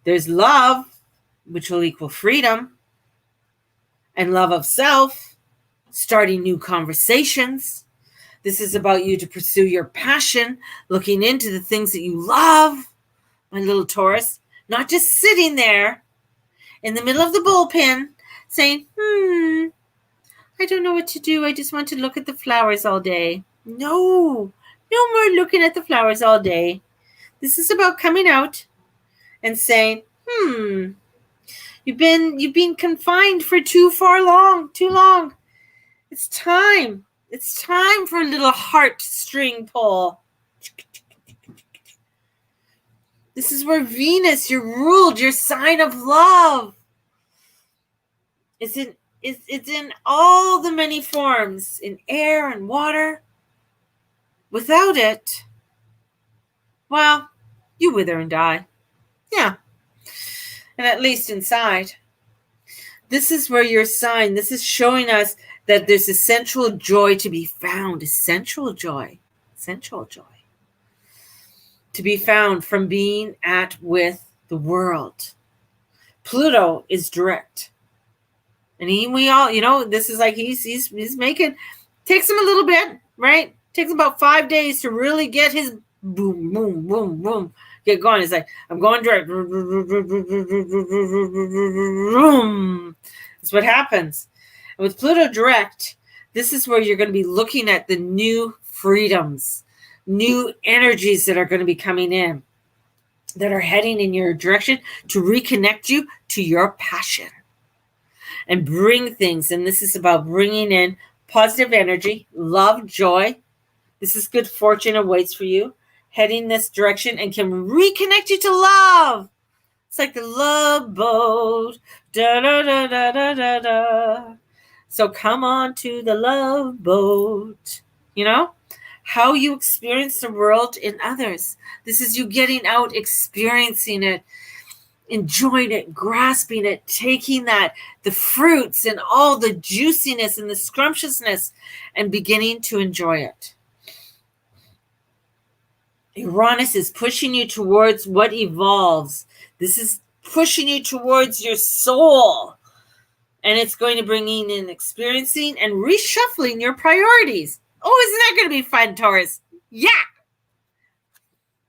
There's love, which will equal freedom, and love of self, starting new conversations. This is about you to pursue your passion, looking into the things that you love, my little Taurus, not just sitting there in the middle of the bullpen saying, I don't know what to do. I just want to look at the flowers all day. No more looking at the flowers all day. This is about coming out and saying, you've been confined for too long. It's time It's time for a little heartstring pull. This is where Venus, you're ruled, your sign of love. It's in all the many forms, in air and water. Without it, well, you wither and die. Yeah. And at least inside. This is where your sign, this is showing us that there's essential joy to be found. Essential joy. Essential joy. To be found from being with the world. Pluto is direct. And we all, this is like he's making, takes him a little bit, right? Takes him about 5 days to really get his boom, boom, boom, boom, get going. It's like, I'm going direct. That's what happens. And with Pluto direct, this is where you're going to be looking at the new freedoms, new energies that are going to be coming in, that are heading in your direction to reconnect you to your passion and bring things. And this is about bringing in positive energy, love, joy. This is good fortune awaits for you, heading this direction and can reconnect you to love. It's like the love boat. Da, da, da, da, da, da, da. So come on to the love boat. How you experience the world in others. This is you getting out, experiencing it, enjoying it, grasping it, taking the fruits and all the juiciness and the scrumptiousness and beginning to enjoy it. Uranus is pushing you towards what evolves. This is pushing you towards your soul. And it's going to bring in experiencing and reshuffling your priorities. Oh, isn't that going to be fun, Taurus? Yeah.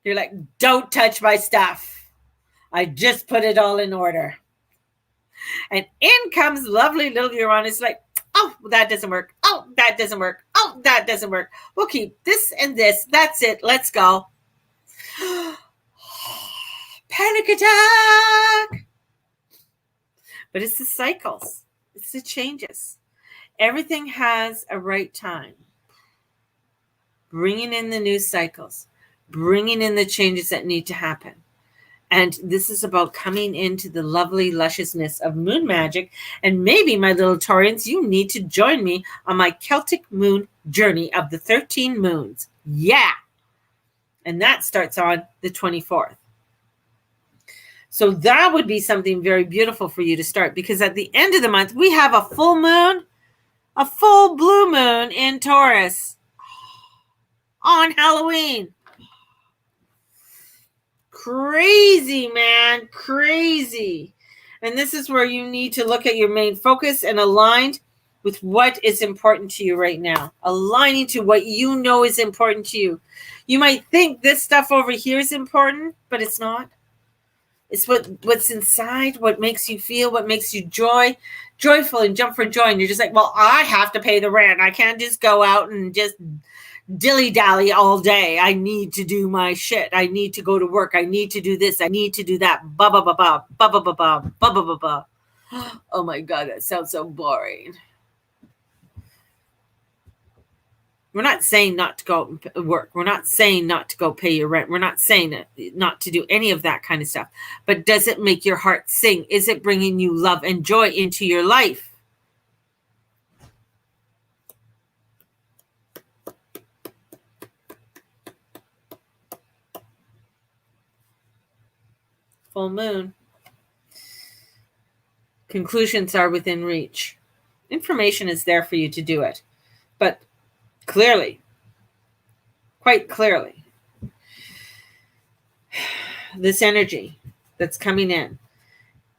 You're like, don't touch my stuff. I just put it all in order. And in comes lovely little Uranus like, oh, that doesn't work. Oh, that doesn't work. Oh, that doesn't work. We'll keep this and this. That's it. Let's go. Panic attack. But it's the cycles. It's the changes. Everything has a right time. Bringing in the new cycles. Bringing in the changes that need to happen. And this is about coming into the lovely lusciousness of moon magic. And maybe, my little Taurians, you need to join me on my Celtic moon journey of the 13 moons. Yeah. And that starts on the 24th. So that would be something very beautiful for you to start, because at the end of the month, we have a full moon, a full blue moon in Taurus on Halloween. Crazy, man. Crazy. And this is where you need to look at your main focus and aligned with what is important to you right now. Aligning to what you know is important to you. You might think this stuff over here is important, but it's not. It's what's inside, what makes you feel, what makes you joyful and jump for joy. And you're just like, well, I have to pay the rent. I can't just go out and just dilly-dally all day. I need to do my shit. I need to go to work. I need to do this. I need to do that. Ba ba ba ba ba ba ba ba ba ba ba ba. Oh my God, that sounds so boring. We're not saying not to go work. We're not saying not to go pay your rent. We're not saying not to do any of that kind of stuff. But does it make your heart sing? Is it bringing you love and joy into your life? Full moon. Conclusions are within reach. Information is there for you to do it. But clearly, quite clearly, this energy that's coming in,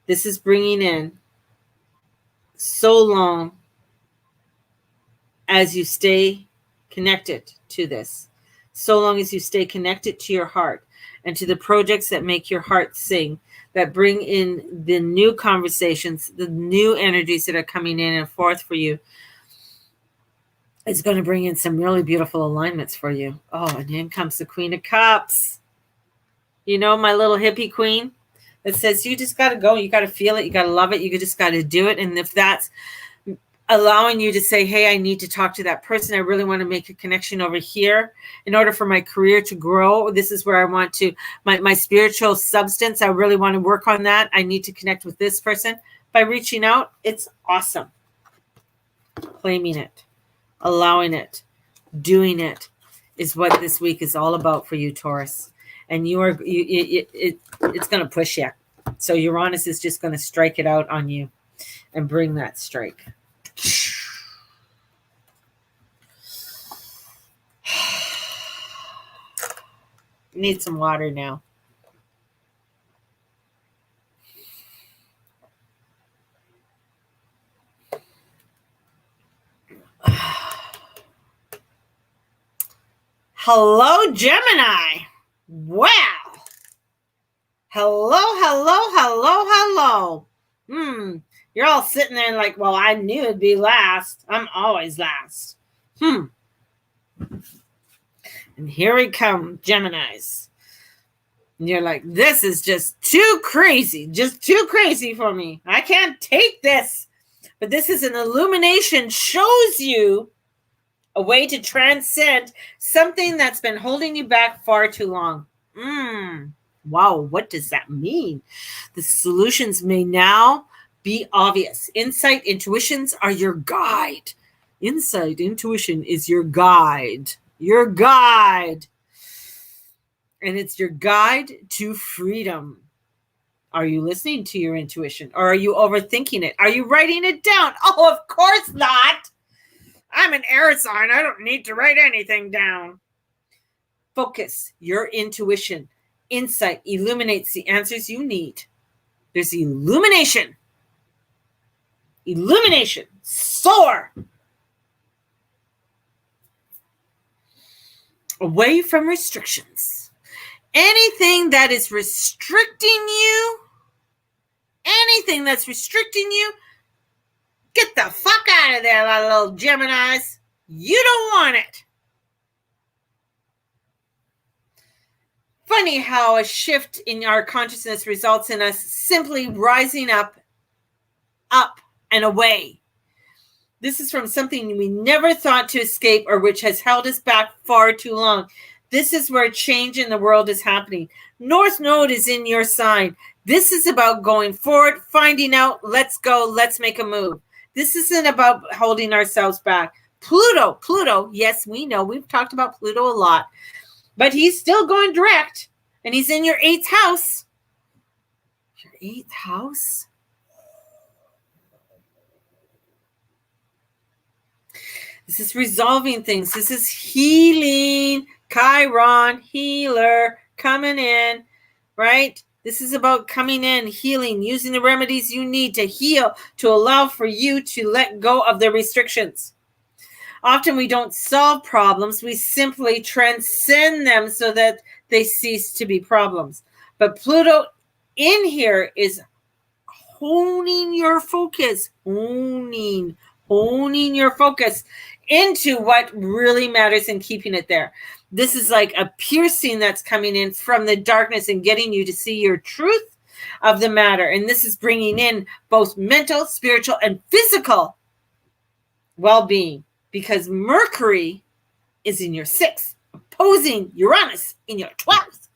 this is bringing in so long as you stay connected to this, so long as you stay connected to your heart and to the projects that make your heart sing, that bring in the new conversations, the new energies that are coming in and forth for you. It's going to bring in some really beautiful alignments for you. Oh, and in comes the Queen of Cups. You know, my little hippie queen that says you just got to go. You got to feel it. You got to love it. You just got to do it. And if that's allowing you to say, hey, I need to talk to that person. I really want to make a connection over here in order for my career to grow. This is where I want to, my spiritual substance, I really want to work on that. I need to connect with this person. By reaching out, it's awesome. Claiming it, allowing it, doing it is what this week is all about for you, Taurus. And it's going to push you. So Uranus is just going to strike it out on you and bring that strike. Need some water now. Hello, Gemini. Wow. Hello. You're all sitting there like, well, I knew it'd be last. I'm always last. And here we come, Geminis. And you're like, this is just too crazy for me. I can't take this. But this is an illumination, shows you a way to transcend something that's been holding you back far too long. Wow, what does that mean? The solutions may now be obvious. Insight, intuitions are your guide. Insight, intuition is your guide. Your guide. And it's your guide to freedom. Are you listening to your intuition? Or are you overthinking it? Are you writing it down? Oh, of course not. I'm an air sign. I don't need to write anything down. Focus your intuition. Insight illuminates the answers you need. There's illumination. Illumination. Soar. Away from restrictions. Anything that is restricting you, get the fuck out of there, little Geminis. You don't want it. Funny how a shift in our consciousness results in us simply rising up and away. This is from something we never thought to escape or which has held us back far too long. This is where change in the world is happening. North Node is in your sign. This is about going forward, finding out, let's go, let's make a move. This isn't about holding ourselves back. Pluto, yes, we know. We've talked about Pluto a lot. But he's still going direct, and he's in your 8th house. Your 8th house? This is resolving things. This is healing. Chiron, healer, coming in, right? This is about coming in, healing, using the remedies you need to heal, to allow for you to let go of the restrictions. Often we don't solve problems. We simply transcend them so that they cease to be problems. But Pluto in here is honing your focus, honing your focus into what really matters and keeping it there. This is like a piercing that's coming in from the darkness and getting you to see your truth of the matter. And this is bringing in both mental, spiritual, and physical well-being. Because Mercury is in your 6th, opposing Uranus in your 12th.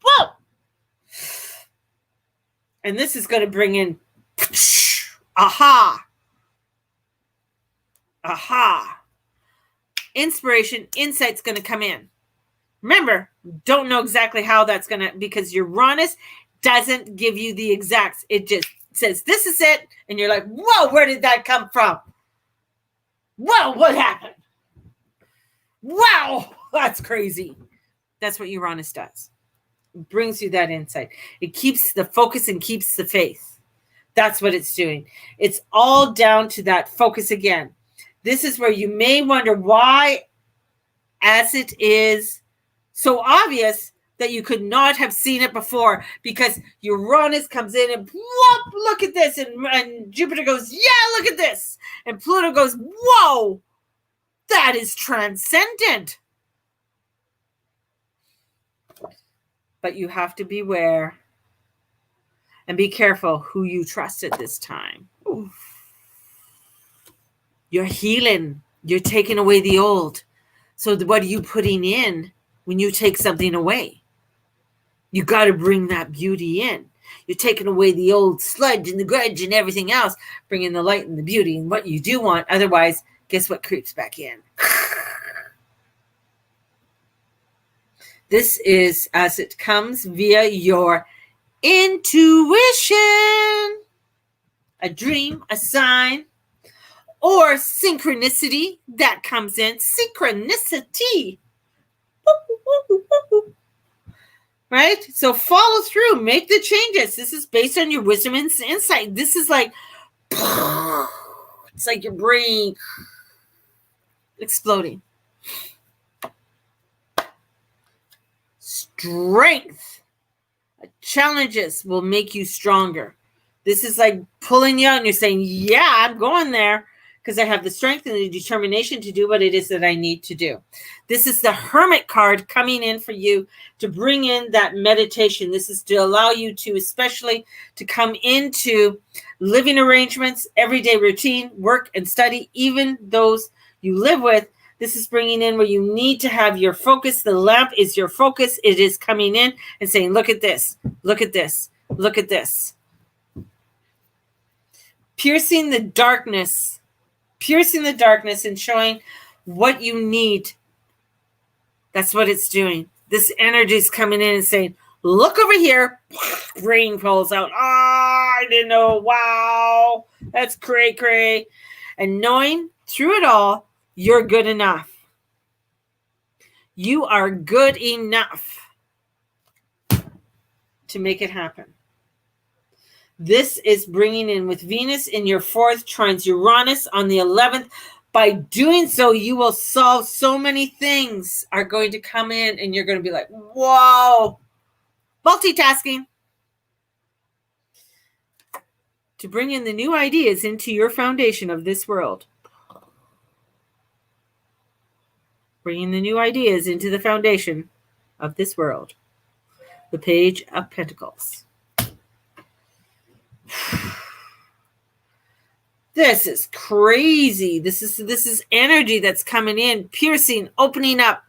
Whoa! And this is going to bring in aha. Inspiration, insight's going to come in. Remember, don't know exactly how that's going to, because Uranus doesn't give you the exacts. It just says, this is it. And you're like, whoa, where did that come from? Whoa, what happened? Wow, that's crazy. That's what Uranus does. It brings you that insight. It keeps the focus and keeps the faith. That's what it's doing. It's all down to that focus again. This is where you may wonder why, as it is so obvious that you could not have seen it before, because Uranus comes in and whoop, look at this. And Jupiter goes, yeah, look at this. And Pluto goes, whoa, that is transcendent. But you have to beware and be careful who you trust at this time. Oof. You're healing. You're taking away the old. So what are you putting in when you take something away? You got to bring that beauty in. You're taking away the old sludge and the grudge and everything else, bringing the light and the beauty and what you do want. Otherwise, guess what creeps back in? This is as it comes via your intuition, a dream, a sign, or synchronicity that comes in. Synchronicity. Right? So follow through, make the changes. This is based on your wisdom and insight. This is like, it's like your brain exploding. Strength. Challenges will make you stronger. This is like pulling you out and you're saying, yeah, I'm going there because I have the strength and the determination to do what it is that I need to do. This is the Hermit card coming in for you to bring in that meditation. This is to allow you to, especially to come into living arrangements, everyday routine, work and study, even those you live with. This is bringing in where you need to have your focus. The lamp is your focus. It is coming in and saying, look at this, look at this, look at this. Piercing the darkness and showing what you need. That's what it's doing. This energy is coming in and saying, look over here. Rain falls out. I didn't know. Wow. That's cray. And knowing through it all, you're good enough. You are good enough to make it happen. This is bringing in with Venus in your 4th, trines Uranus on the 11th. By doing so, you will solve so many things are going to come in and you're going to be like, whoa, multitasking. To bring in the new ideas into your foundation of this world. Bringing the new ideas into the foundation of this world. The Page of Pentacles. This is crazy. This is energy that's coming in, piercing, opening up,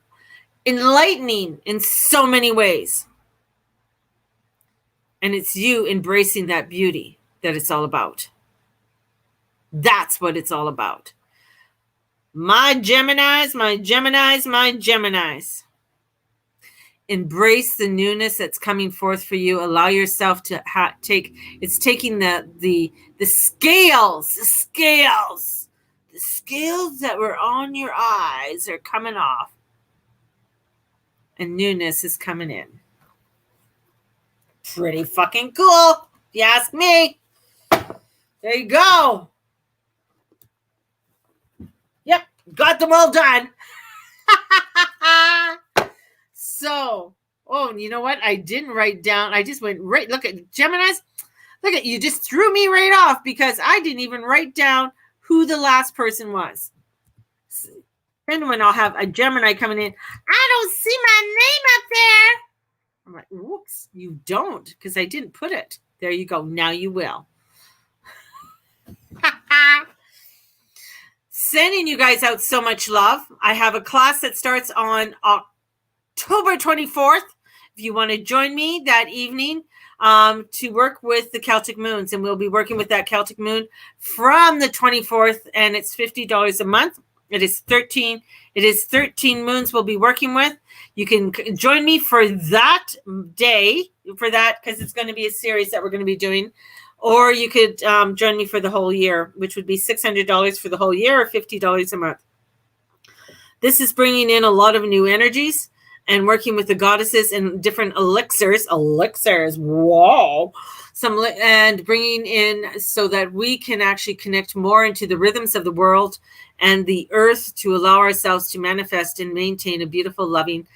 enlightening in so many ways. And it's you embracing that beauty that it's all about. That's what it's all about. My Geminis. Embrace the newness that's coming forth for you. Allow yourself to it's taking the scales that were on your eyes are coming off. And newness is coming in. Pretty fucking cool, if you ask me. There you go. Yep, got them all done. So, you know what? I didn't write down. I just went right. Look at Geminis. Look at you. Just threw me right off because I didn't even write down who the last person was. Then when I'll have a Gemini coming in, I don't see my name up there. I'm like, whoops, you don't, because I didn't put it. There you go. Now you will. Sending you guys out so much love. I have a class that starts on October 24th. If you want to join me that evening to work with the Celtic moons, and we'll be working with that Celtic moon from the 24th, and it's $50 a month. It is 13 moons we'll be working with. You can join me for that day, because it's going to be a series that we're going to be doing. Or you could join me for the whole year, which would be $600 for the whole year or $50 a month. This is bringing in a lot of new energies and working with the goddesses and different elixirs, whoa, and bringing in so that we can actually connect more into the rhythms of the world and the earth to allow ourselves to manifest and maintain a beautiful, loving,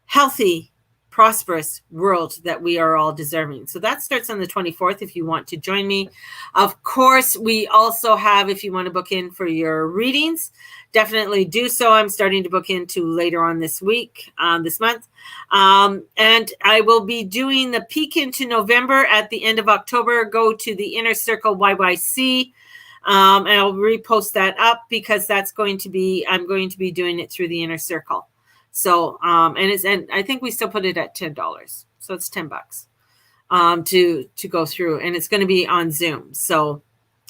healthy, prosperous world that we are all deserving. So that starts on the 24th if you want to join me. Of course, we also have, if you want to book in for your readings, definitely do so. I'm starting to book into later on this week, this month. And I will be doing the peek into November at the end of October. Go to the Inner Circle YYC And I'll repost that up because I'm going to be doing it through the Inner Circle. So, and I think we still put it at $10. So it's $10 to go through, and it's going to be on Zoom. So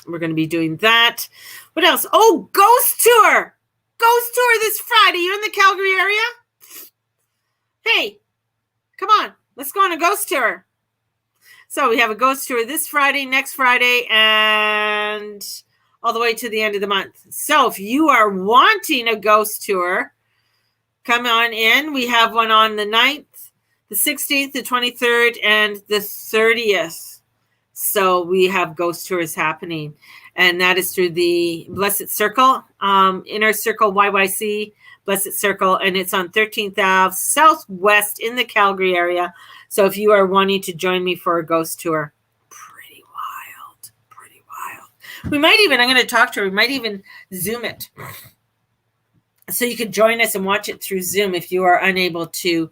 we're going to be doing that. What else? Oh, ghost tour this Friday. You in the Calgary area? Hey, come on, let's go on a ghost tour. So we have a ghost tour this Friday, next Friday, and all the way to the end of the month. So if you are wanting a ghost tour, come on in. We have one on the 9th, the 16th, the 23rd, and the 30th. So we have ghost tours happening. And that is through the Blessed Circle, Inner Circle YYC, Blessed Circle. And it's on 13th Ave, Southwest in the Calgary area. So if you are wanting to join me for a ghost tour, pretty wild. We might even, I'm going to talk to her, we might even Zoom it. So you could join us and watch it through Zoom if you are unable to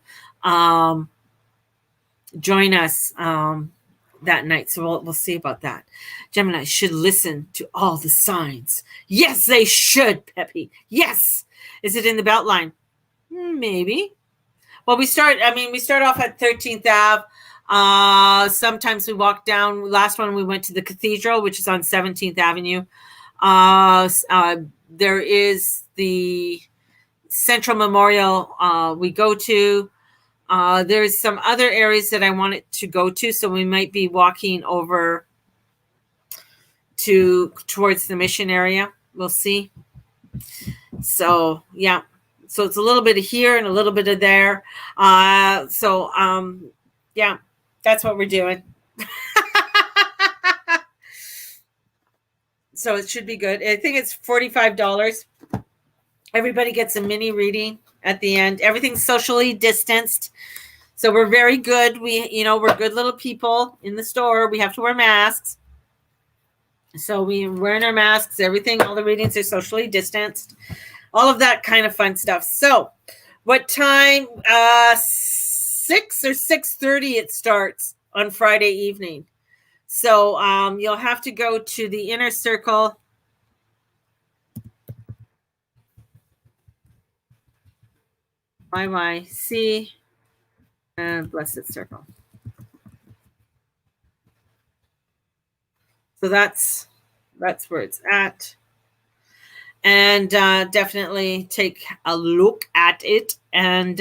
join us that night. So we'll see about that. Gemini should listen to all the signs. Yes, they should, Peppy. Yes. Is it in the Beltline? Maybe. Well, we start off at 13th Ave. Sometimes we walk down. Last one we went to the Cathedral, which is on 17th Avenue. There is the Central Memorial we go to. There's some other areas that I wanted to go to, so we might be walking over towards the Mission area. We'll see. So yeah, so it's a little bit of here and a little bit of there. Yeah, that's what we're doing. So it should be good. I think it's $45. Everybody gets a mini reading at the end. Everything's socially distanced. So we're very good. We're good little people in the store. We have to wear masks. So we're wearing our masks, everything, all the readings are socially distanced. All of that kind of fun stuff. So what time? 6 or 6:30 it starts on Friday evening. So you'll have to go to the Inner Circle. YYC and Blessed Circle. So that's where it's at. And definitely take a look at it. And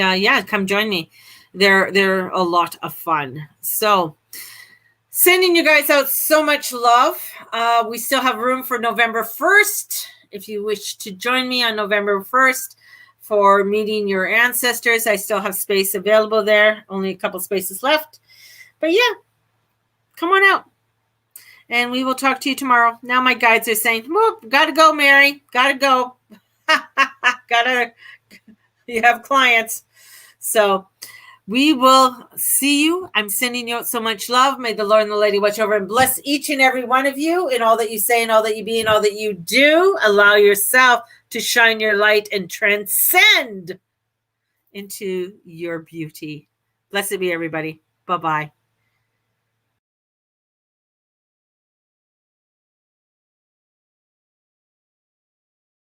come join me. They're a lot of fun. So sending you guys out so much love. We still have room for November 1st. If you wish to join me on November 1st for meeting your ancestors, I still have space available there. Only a couple spaces left. But yeah, come on out. And we will talk to you tomorrow. Now my guides are saying, whoop, gotta go, Mary. Gotta go. You have clients. So we will see you. I'm sending you out so much love. May the Lord and the Lady watch over and bless each and every one of you in all that you say and all that you be and all that you do. Allow yourself to shine your light and transcend into your beauty. Blessed be everybody. Bye-bye.